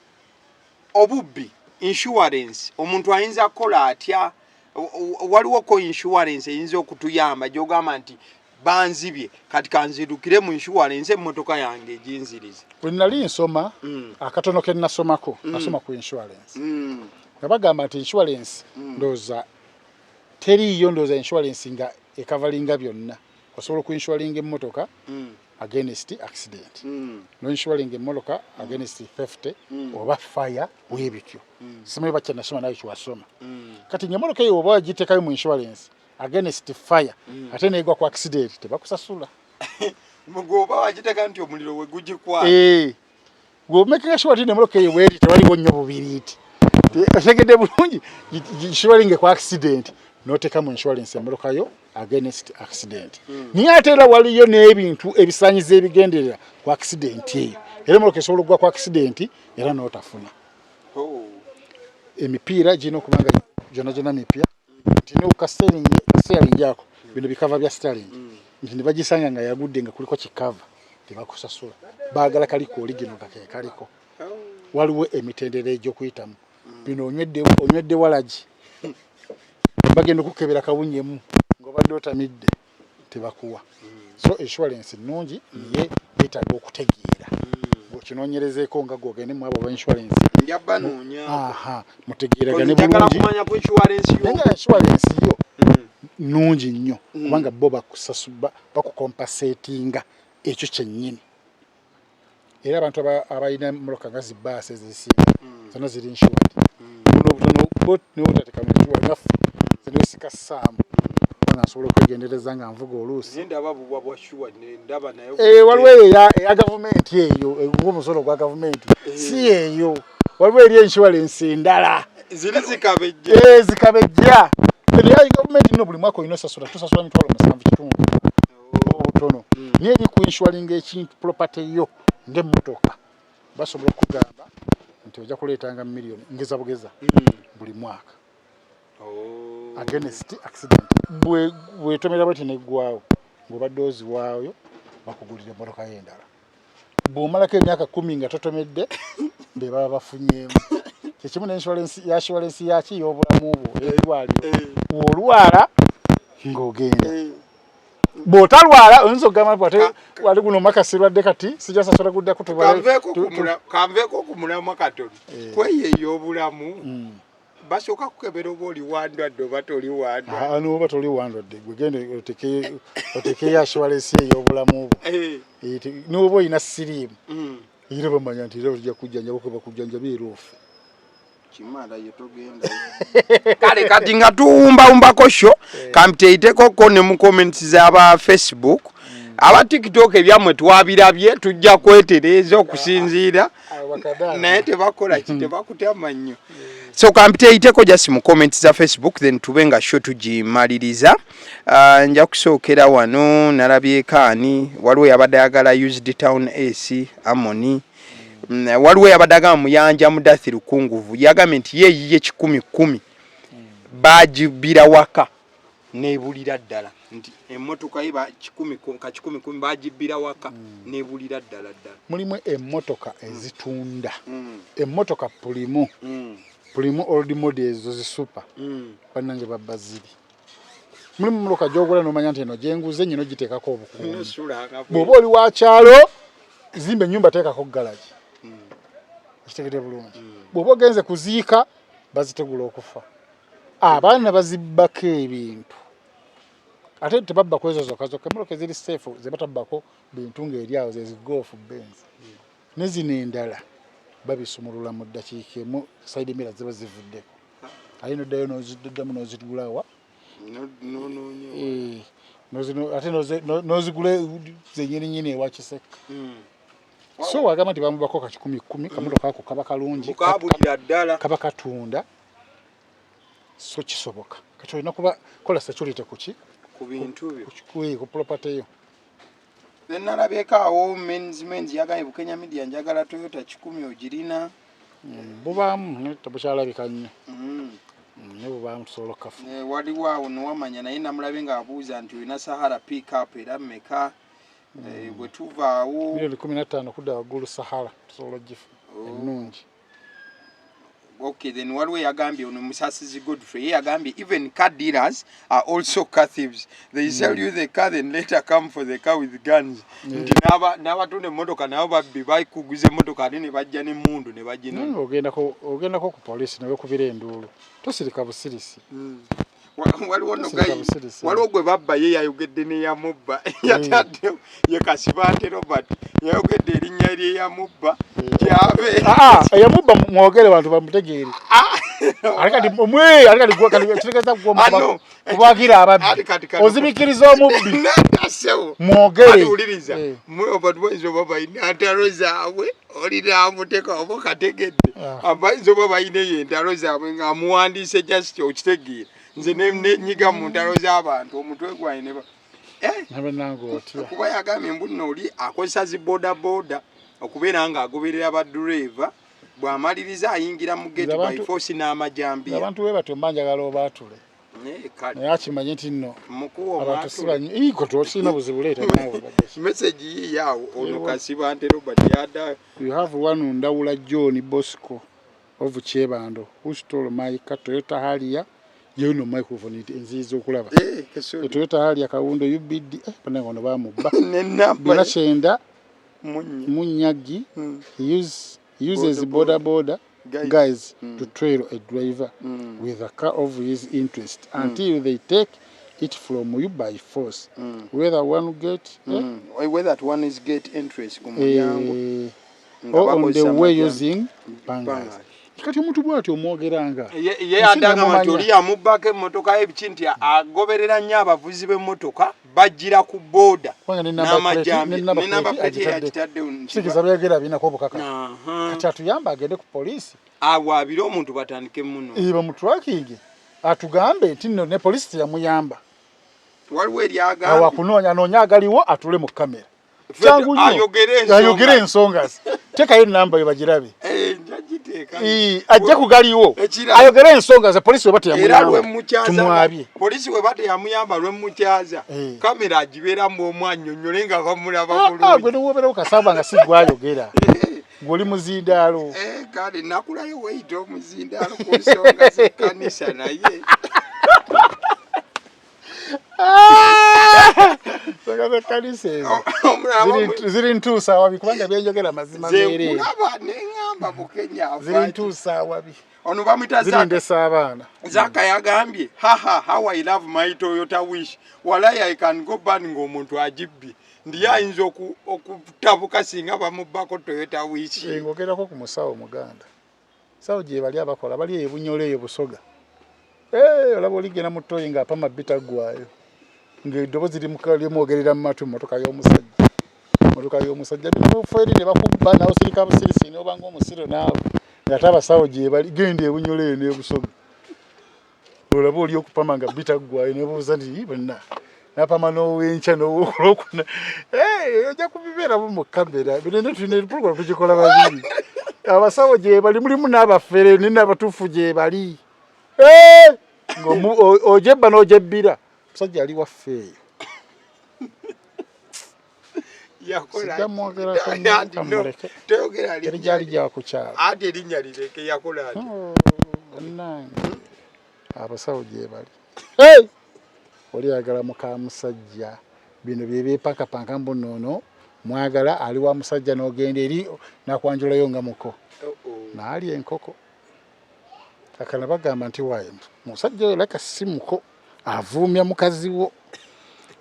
obubbi insurance omuntu ayinza kukola atya waliwo ko insurance eyinza okutuyamba gyogamba nti banzibye kati kanzirukire mu insurance emmotoka yange eginzirize bwe nali nsoma akatono ke nasomako nasoma ku insurance nga bagamba nti insurance ndooza teriiyo ndooza insurance nga ekavalinga byonna osobola okuinsuringa emmotoka against accident no insuring emmotoka against theft oba fire webityo simanyi bakya nasoma nayo kiwasoma kati emmotoka eyo oba wagiteekayo mu insurance against fire ate neegwa ku accident tebakusasula mugoba wagiteeka nti omuliro we gugikwata gwomakinga sure ti nemmotoka eyo bweri tewaliwo nnyo bubiriiti otegedde bulungi insuring ku accident noteeka mu insurance emmotoka yo against accident niye ate era waliyo n'ebintu ebisaanyiza ebigenderera ku accident eyo era emmotoka esobola okugwa ku accident era n'otafuna emipiira girina okuba nga gyonna mipya nti newuka steering ako bino bikava bya steering nti ne bagisanga nga yagudde nga kuliko kikava tebakusasula baagala kaliko oligino kakeekaliko waliwo emitendera egy'okuyitamu bino onywedde walagi bagenda okukebera kawunyemu ng'obadde otamidde tebakuwa so insurance nnungi niye yeetaaga okutegeera ng'okinoonyerezeeko nga gwogende mu abo ba insurance njabbanoonya mutegeeragane bulungi kumanya ku insurance yo nenga insurance yo nungi nnyo kubanga bo bakukompensatinga ekyo kyennyini era abantu abalina mmotoka nga zibbaasi ezisinga zonna ziri insured buno obutono niwotateka mu kiwa naffe zinesika ssaamu nga nsobola okwegendereza nga nvuga oluusi waliwo eyo eya gavumenti eyo ng'omusolo gwa gavumenti si eyo waliwo eri insurance endala zikabejja eya gavumenti nno buli mwaka olina osasula tusasula $7.5 obutono naye eri ku inshualinga ekintu property yo ng'emmotoka basobola okugamba nti ojja kuleetanga miliyoni ngeza bugeza buli mwaka against accident bwetomera bweti neggwawo ng'obadde oziwaayo bakugulira emmotoka y'endala bw'omalako emyaka 10 nga totomedde be baba bafunyeemu kyekimu n'insurance yaki y'obulamu bwo erwaliro olwala ng'ogenda bw'otalwala oyinza okugamba wali guno makasirwadde kati sijja sasula guddako kanveeko okumulamu katono kweyo ey'obulamu basooka kukebera oba oli wandwadde oba toli wandwadde n'oba toli wandwadde gwegende otekeyo assurance ey'obulamu bwo n'oba olina siriimu era bamanya nti era ojja kujjanjaba okuba kujjanjaba era ofe kimala yetogenda kale kati nga tuwumbawumbako sho kampiteiteko ne mu comments z'aba Facebook aba TikTok ebyamwe twabirabye tujja kwetereza okusinziira naye tebakola tebakutama nnyo so kampiteiteko just mu comments za Facebook then tubenga sho tugimaliriza nja kusookera wano nalabyeko ani waliwo yabadde ayagala used town AC Amoni waliwo yabadaga muyanja mudathi lukunguvu yagambye nti yeeyiye 10 bajibira waka nebulira ddala nti emmotoka iba 10 bajibira waka nebulira ddala mulimu emmotoka ezitunda emmotoka pulimu old models zisuper bannange babbaziri mulimu mmotoka gyogula n'omanya nti eno gyenguze nyino giteekako obukuumi bw'oba oli wa kyalo zimba ennyumba teekako garage kitegede bulungi bw'oba ogenze kuziika bazitegula okufa abaana bazibbako ebintu ate tebabba kwezo zokka emmotoka eziri safe ze batabbako bintu ng'eri awo zezigoofu benz ne zino endala babisumulula mu ddakiika emu side mirror ziba zivuddeko ali noddayo n'oziddamu n'ozigulawa ate n'ozigula zennyininyini ewa Kiseka so wagamba nti bamubako ka 10 kamotoka ako kaba kalungi kaba katunda so kisoboka kati olina kuba kola security ku bintu byo ku property yo nalabyeeko awo men's yagambye Bukenya Media njagala Toyota 10 ogirina bubaamu tabukyalabika nnyo ne bubaamu tusobola okafu waliwo awo nowamanya naye namulabye ng'abuuza nti olina Sahara pick-up era mmeka bwe tuvaawo $15 kudda waggulu Sahara tusobola gifu ennungi okay then waliwo yagambye ono Musasizi Godfrey yagambye even car dealers are also car thieves they sell you the car then later come for the car with guns nti n'abatunda emmotoka nabo babbi bayikuguza emmotoka ate ne bajja n'emmundu ne bagina ogendako ku poliisi ne bekubira enduulu tosirika busirisi waliwo nogayi waliwo gwe babba ye yayogedde n'eyamubba yatadde ye Kasibante Robert yayogedde erinnya eryeyamubba kyabe eyamubba mwogere bantu bamutegeere alikati kitegeza kubagira ababbi ozibikiriza omubbi mwogere obatwaizo baba ina atalo zaabwe olina amuteka oba kategedde abaizo baba ine yentalo zaabwe ng'amuwandiise just okitegeera nze nenyiga mu ntalo z'abantu omutwe gwaine kuba yagambye mbuno oli akozesa zi boda okubeera ng'agoberera badureva bw'amaliriza ayingira mu gate by force n'amajambiya abantu we batyo mbanjagala obaatule naye akimanye nti nno abantu sibanyi tosina buzibu leeta nawe message yiyawo ono Kasibante Robert yada you have one Ndawula John Bosco of Chebando who stole my Toyota Harrier you know microphone nzizo okulaba Toyota Harrier kawundo UBD panango no bamubba nenamba chenda munyagi uses border guys to trail a driver with a car of his interest until they take it from you by force. Whether one get whether one is get interest ku mulyango or on the way using bangers. Kati omuntu bwati omwogeranga ye adaga matuli amubaka emotoka ebikinti agoberera nnyo abavuzi b'emmotoka bajjira ku boda n'amajambi n'enamba plate yagitadde kikiza byagera binako obukaka kati atuyamba agende ku polisi awaabire omuntu batandike muno iba mu tracking atugambe nti nno ne polisi yamuyamba waliwo eryaga awakunoonya agaliwo atule mu kamera changu ayogere ensonga tekayo enamba yo bagirabe ajja kugaliwo ayogere ensonga za polisi webate yamuyamba tumwabye polisi webate yamuyamba lwe mukyaza kamera agibera mu omwanyonyole nga bamulaba bulungi gwe nowobera kasaba nga sigwayogera goli muzindalo kale nakulayo weito omuzindalo ku nsonga z'ekkanisa naye Sagaza kanise ziri ntuusa wabi kubanga byenjogera mazima mere zekulaba nengamba Bukenya ziri ntuusa wabi ono bamwita zirindesa abaana Zaka yagambye how I love my Toyota Wish walai I can go ban ng'omuntu agibbi ndiye ayinza okutabuka singa bamubako Toyota Wish ngogerako ku musawo muganda sawo gye bali abakola bali ebunyole eyo busoga olaba oligenda mu toyi nga apama bita gwayo ng'eddobozi limukali mwogerera mu matu motoka y'omusajja bifeeri ne bakubba nawe sirika busirisi n'obanga omusiro naawe nga tabasawo gye bali genda ebunyole eyo n'ebusoga olaba oli okupama nga bita gwayo nebuuza nti bonna napama n'owenkya n'owokulokuna ojja kubibeeramu mu kamera binene tulina ebipulogulamu tugikola babiri abasawo gye bali mulimu n'abafere n'abatuufu gye bali ojebba n'ojebbira musajja ali waffeeyo erijali gyakukyala ate erinnya lireke yakola ati abasawo gye bali oli yagala muka musajja bino byebyepankapanka mbunono mwagala ali wa musajja n'ogenda eri nakwanjulayo nga muko naali enkoko akana bagamba nti waye musajja oyo laka si muko avuumya mukazi wo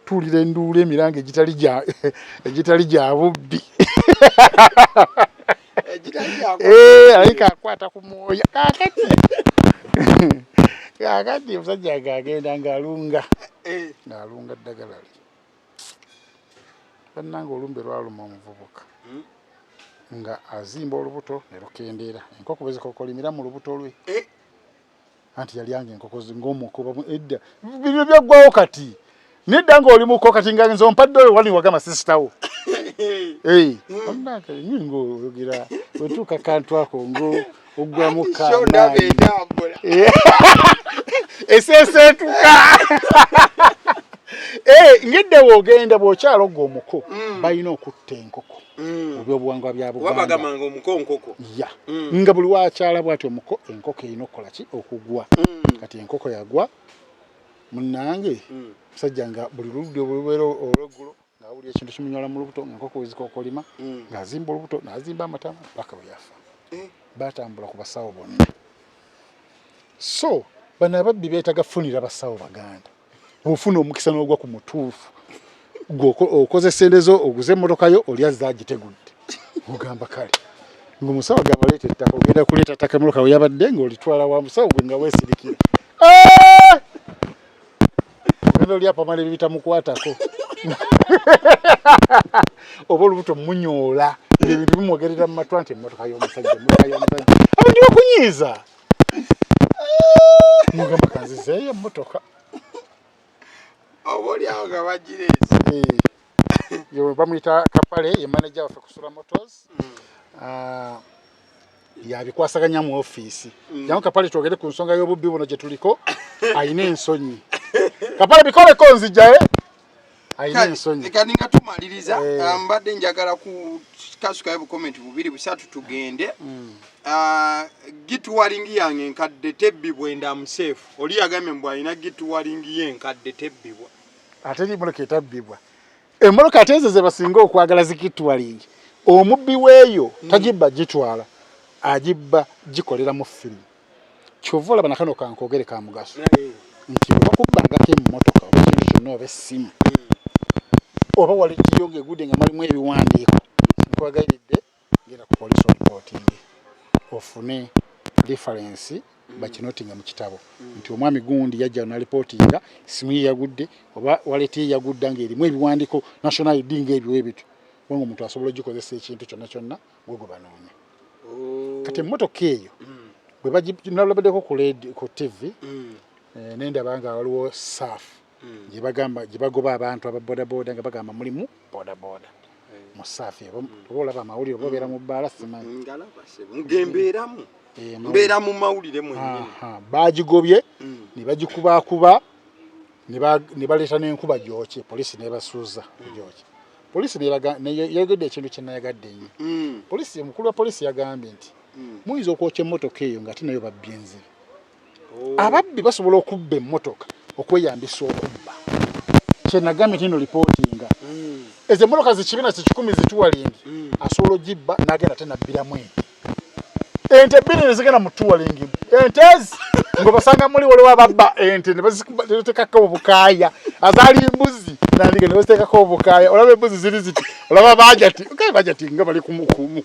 tulira enduula emiranga egitali gya bubbi alika akwata ku mwoyo kakati omusajja agagenda ng'alunga ddagala li bannanga olumbe lwaluma omuvubuka nga azimba olubuto ne lukendeera enkoko bwe zikokolimira mu lubuto lwe anti yalyanga enkoko ng'omukuba edda bino byaggwawo kati nedda ng'oli muko kati nga nze ompadde oyo wali wagamba sisitawo onnaka nyingo oyogera wetuuka kantu ako ng'oggwamu kamaanyi eseseetuka ngedde woogenda bw'okyala ogga omuko balina okutta enkoko mu byobuwangwa bya Buganda ya nga buli wakyala bw'ati omuko enkoko erina okukola ki okugwa kati enkoko yagwa munnange musajja nga buli luludde olubeera olweggulo ng'awulira ekintu kimunyola mu lubuto enkoko wezikokolima ng'azimba olubuto n'azimba amatama paka bwe yafa batambula ku basawo bonna so bano ababbi beetaga funira basawo Baganda bw'ofuna omukisa n'ogwa ku mutuufu okozesa endezo oguze emmotoka yo oli azza agitegudde ogamba kale ng'omusawo agamba leeta ettaka ogenda kuleeta ttaka emmotoka we yabadde ng'olitwala wa musawo gwe nga weesirikira ogenda oli apamala ebibita mukwatako oba olubuto munyoola ebintu bimwogerera mu matwa nti emmotoka y'omusajja abantu bakunyiiza mugamba kanzizeeyo emmotoka oboli awo nga bagireese yo bamuyita Kapale ye manager waffe Kusula Motors yabikwasaganya mu ofiisi jangu Kapale twogere ku nsonga y'obubbi buno gye tuliko ayina ensonyi Kapale bikoleko nzija ayina ensonyi kani nga tumaliriza mbadde njagala ku kasukayo bukomenti bubiri busatu tugende gituwalingi yange nkadde tebbibwe ndamuseefu oli yagambye mbw alina gituwalingi ye nkadde tebbibwa ate emmoloka etabbibwa emmoloka ate ezo ze basinga okwagala zigituwalingi omubbi weeyo tagibba gitwala agibba gikolera mu firimu kyova olaba nakano kankogere ka mugaso nti bwe bakubbangako emmotoka oba oba essimu oba waletiyo ng'egudde nga mulimu ebiwandiiko nkwagayiridde genda ku police reporting ofune reference bakinotinga mu kitabo nti omwami gundi yajja na reportinga simu ye yagudde oba waletiyo yagudda ng'erimu ebiwandiiko national ID ng'ebyo ebyo wongo omuntu asobola okugikozesa ekintu kyonna gwego banoonya kati emmotoka eyo bwe baginabaddeko ku TV nendaba nga waliwo saafu gye bagoba abantu aba bodaboda nga bagamba mulimu bodaboda mu saafu oba olaba amawulire oba obeera mu bbaala simanyi mbeera mu mawulire mwennyini bagigobye ne bagikubaakuba ne baleeta n'enkuba gyokye polisi n'ebasuuza gyokye polisi yayogedde ekintu kye nayagadde nnyo omukulu wa polisi yagambye nti muyinza okwokya emmotoka eyo nga ate nayo babbye enzibe ababbi basobola okubba emmotoka okweyambisa okubba kyenagambye nti no lipootinga ezo emmotoka zikibina kikumi zituwalingi asobola ogibba n'agenda ate nabbiramu ente bbiri ne zigenda mu tuwalingi ente ezi ng'obasanga muli waliwo ababba ente ne baziteekako obukaaya azaali embuzi nandiga ne baziteekako obukaaya olaba embuzi ziri ziti olaba bajati bajati nga bali kumukumu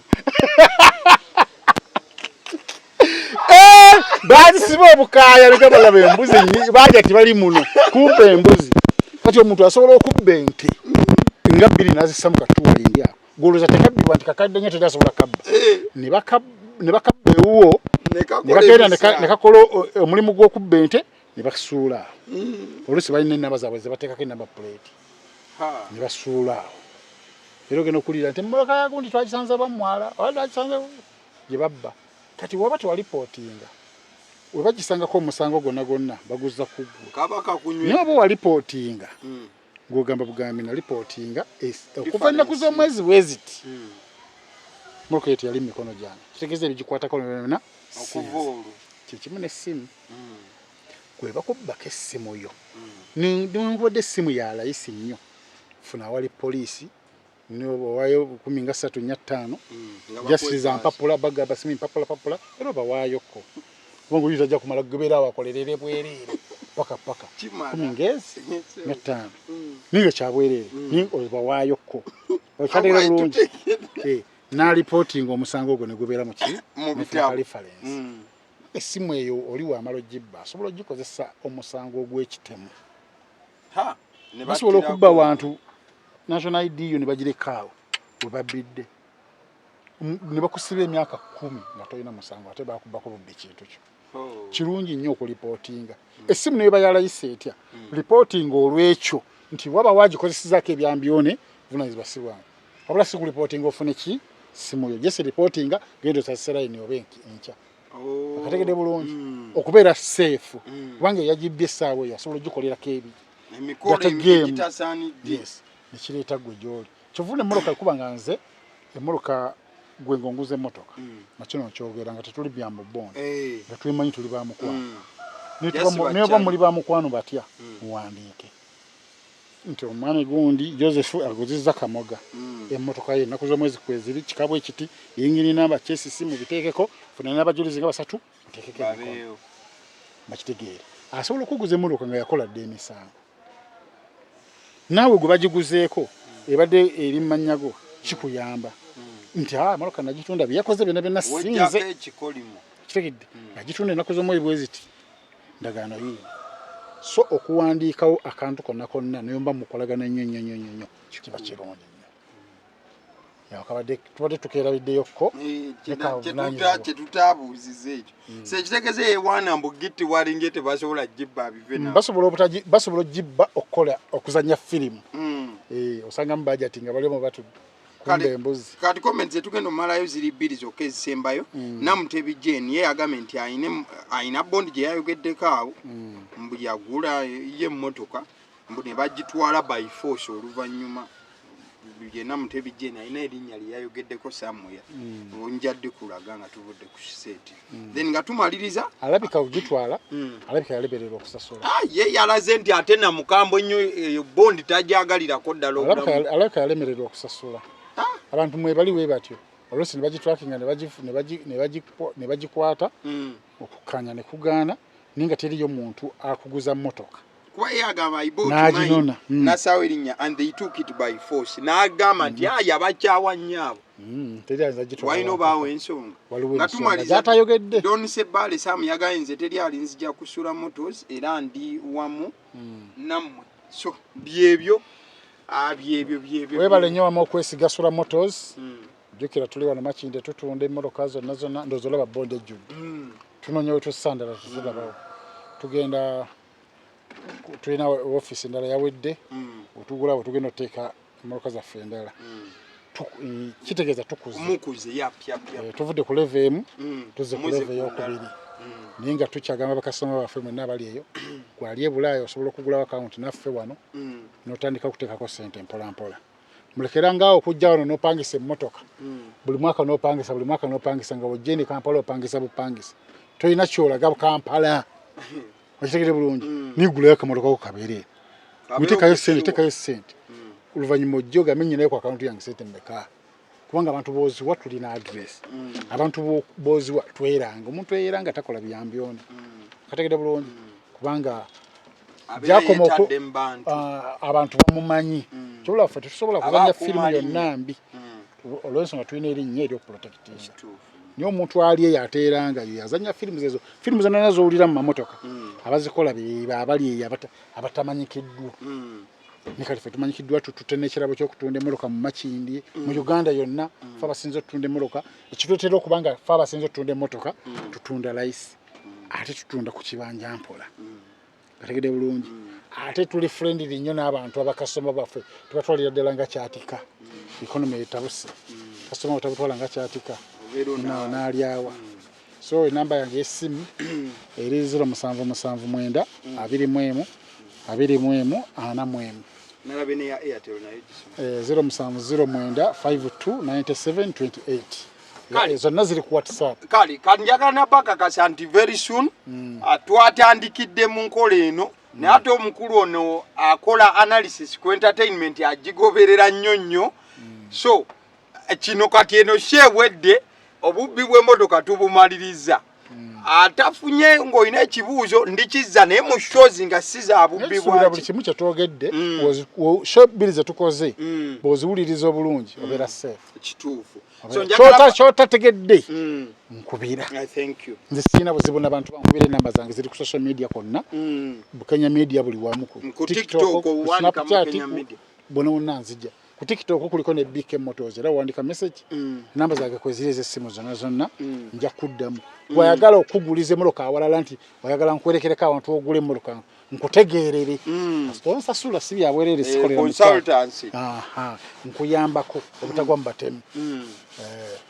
bazisiba obukaaya nga balaba embuzi bajati bali muno kumpa embuzi kati omuntu asobola okubba ente nga bbiri n'azissa mu katuwalingi awo goloza tekabbibwa nti kakadde nnyo terasobola kabba ne bakabba ewuwo ne bagenda ne kakola omulimu gw'okubba ente ne basuula awo oluusi balina ennamba zaabwe ze bateekako ennamba puleeti ne basuula awo era ogenda okuwulira nti emmotoka yagundi twagisanze bamwala oba twagisanze gye babba kati waba tewalipootinga we bagisangako omusango gwonna baguzza kuggwe naye oba walipootinga ng'ogamba bugambi na lipootinga okuva ennaku z'omwezi bweziti mmotoka yetu yali mu mikono gyange kitegeeza ebigikwatako byonna kyekimu n'essimu gwe bakubbako essimu yo nenkubadde essimu ya layisi nnyo funa awali poliisi nowaayo 1345 jasiriza mpapula bagamba simu mpapula era obawaayoko kubanga oyinza ajja kumala kugoberera awo akolerere bwereere paka 15 ninga kyabwereere obawaayoko okyategeera bulungi na reporting omusango ogwo ne gubeera mu reference essimu eyo oli wamala ogibba asobola ogikozesa omusango ogw'ekitemu basobola okubba abantu national ID yo ne bagireka awo we babbidde ne bakusiba emyaka 10 nga tolina musango ate bakubbako bubbi kintu kyo kirungi nnyo okulipotinga essimu neyo bayalayisa etya reporting olw'ekyo nti waba wagikozesezako ebyambyone vunanyizibwa si bwange wabula si kulipotinga ofune ki simu yo jese reportinga gendo sasera ni obenki encha akategede bulungi okubeera safe wange yajibbye essaawa yasobola gikolera kebi emikolo egitasani yes nikireeta gwe gyoli kyovune emmotoka kuba nga nze emmotoka gwe ngonguza emmotoka nakino kyogera nga tetuli byambo bondi nga tulimanyi tuli ba mukwano naye oba muli ba mukwano batya muwandiike nti omwami gundi Joseph aguzizza Kamoga emmotoka ye ennaku z'omwezi kweziri kikabo ekiti yingini namba kyesisi mu biteekeko funa n'abajulizi nga basatu muteekeko emikono bakitegeere asobola okuguza emmotoka nga yakola dde emisango naawe gwe bagiguzeeko ebadde eri mmanyago kikuyamba nti emmotoka nagitunda byeyakoze byonna sinze kitegedde nagitunda ennaku z'omwezi bweziti ndagaano yiino so okuwandiikawo akantu konna nayomba mukolagana nnyo kiba kirungi tubadde tukeerabiddeyokko kyetutaabuuziza ekyo sekitegeeza ewaana mbu gitti walinga tebasobola gibba bive basobola ogibba okukola okuzanya firimu osangamu bajati nga balimu kumba embuzi kati comments etugenda omalayo ziri bbiri zokka ezisembayo Namutebi Jane ye agambye nti ayina bondi gye yayogeddeko awo mbu yagula ye emmotoka mbu ne bagitwala by force oluvannyuma ye Namutebi Jane ayina erinnya lye yayogeddeko Samuel onjadde kulaga nga tuvudde ku kiseeti then nga tumaliriza alabika ogitwala alabika yalebererwa okusasula ye yalaze nti ate na mukambo nnyo eyo bondi tajagalirako ddala alabika yalemererwa okusasula abantu mwebali we batyo oluusi ne bagitrackinga ne bagikwata okukanya ne kugaana ninga teriyo muntu akuguza mmotoka kuba yagamba n'aginona nasawa erinnya and they took it by force n'agamba nti yabakyawa nnyabo teri ayinza gitwala wayina obaawo ensonga nga tumaliza atayogedde Don Sebale Sam yagayinze teri alinzija kusula motos era ndi wamu nammwe so byebyo webale nnyo wamu okwesiga sula motos jukira tuli wano Makinde tutunda emmotoka zonna ndozo olaba bonde ejjudde tunoonya we tusandala tuzirabawo tugenda tulina office endala yawedde otugulawo tugenda oteeka emmotoka zaffe endala kitegeeza tukuze tuvudde ku level emu tuzze ku level ey'okubiri naye nga tukyagamba bakasitoma baffe mwenna abali eyo gwali e Bulaaya osobola okugulawo akawunti naffe wano n'otandika kuteekako ssente mpolampola mulekera ngaawo okujja wano n'opangisa emmotoka buli mwaka n'opangisa nga wojjeni Kampala opangisa bupangisa tolina kyolaga Kampala okitegere bulungi nigulayo akamotoka ko kabeere witeekayo ssente oluvannyuma ojja ogamye naye ku akawunti yange ssente mmeka kubanga abantu booziwa tulina address abantu booziwa tweranga omuntu eyeranga takola biyambyoni kategede bulungi kubanga jakoma abantu bamumanyi kyobula ffe tetusobola kuzanya firimu yonna mbi olw'ensonga tulina erinnya ery'okuprotectinga niyo omuntu ali eyo ateeranga yazanya firimu zonna nazowulira mu mamotoka abazikola abali eyo abatamanyikiddwa nikali ffe tumanyikiddwa tutute n'ekirabo ky'okutunda emmotoka mu Makindi mu Uganda yonna ffe abasinze otutunda emmotoka ekitwetera okubanga ffe abasinze otutunda emmotoka tutunda layisi ate tutunda ku kibanja mpola kategede bulungi ate tuli friendly nnyo n'abantu abakasitoma baffe tubatwalira ddala nga kyatika economy etabuse kasitoma otabutwala nga kyatika n'alyawa so enamba yange y'essimu eri 0779 21 41 nalabe ne ya Airtel nayo gisoma 0709 529728 zonna ziri ku WhatsApp kali kanjagala napaka kasanti very soon twatandikidde mu nkola eno naye ate omukulu ono akola analysis ku entertainment agigoberera nnyo so kino kati eno shewedde obubbi bw'emmotoka tubumaliriza atafunye ng'olina ekibuuzo ndikizza naye mu shows nga siza abubbi bwaki buli kimu kyetwogedde show bbiri ze tukoze bw'oziwuliriza obulungi obeera safe kituufu kyotategedde nkubira nze sirina buzibu n'abantu bankubira enamba zange ziri ku social media konna Bukenya media buli wamu ku TikTok Snapchat bona wonna nzija ku TikTok kuliko ne BK Motors era wandika message namba zange kwezire ez'essimu zonna nja kuddamu wayagala okuguliza emmotoka awalala nti wayagala nkwerekereko abantu ogula emmotoka nkutegeerere onsasula si byabwerere sikolera consultancy nkuyambako obutagwa mu batemu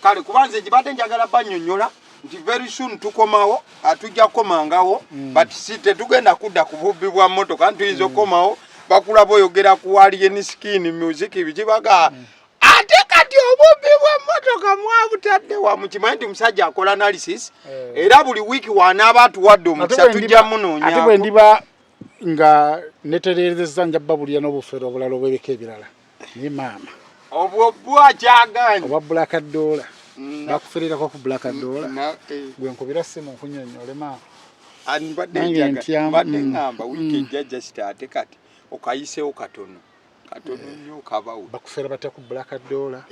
kale kubanze gibadde njagala bannyonnyola nti very soon tukomawo atujja kukomangawo but si tetugenda kudda ku bubbi bwa mmotoka ntuyinza okukomawo bakulaba oyogera ku Alien Skin music bikibaga ate kati obubbi bw'emmotoka mwabutadde wamukimanyi nti musajja akola analysis era buli wiiki wanaaba atuwadde omukisa tujja munoonya ate bwe ndiba nga neterereza njabba bulya n'obufere obulala obwebika ebirala ni maama obwo bwakyaganya obwa Black Dollar bakufererako ku Black Dollar gwe nkubira ssimu nkunyonyole maama mbadde ngamba wiiki ejjajja sitaate kati okayiseewo katono nnyo kabawo bakufera batya ku Black Dollar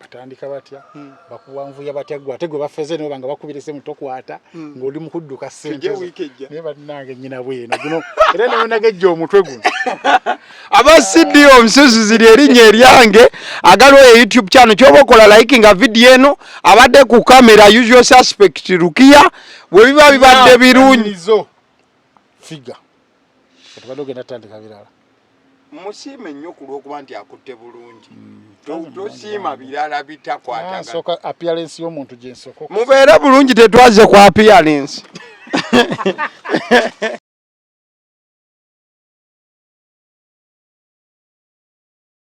batandika batya bakuwanvuya batya gwe ate gwe bafeze nibo banga bakubirese mutokwata ng'oli mu kudduka ssente naye bannange nnyina bweno guno era nayo nagejja omutwe guno aba CD omususu ziri erinnya eryange AGALIWO YouTube channel kyoba okola like nga video eno abadde ku kamera usual suspect Rukia bwe biba bibadde birungi figa katubadde ogenda tandika birala musiime nnyo ku lw'okuba nti akutte bulungi tosiima birala bitakwatagana soka appearance y'omuntu gye nsoko mubeere bulungi tetwaze ku appearance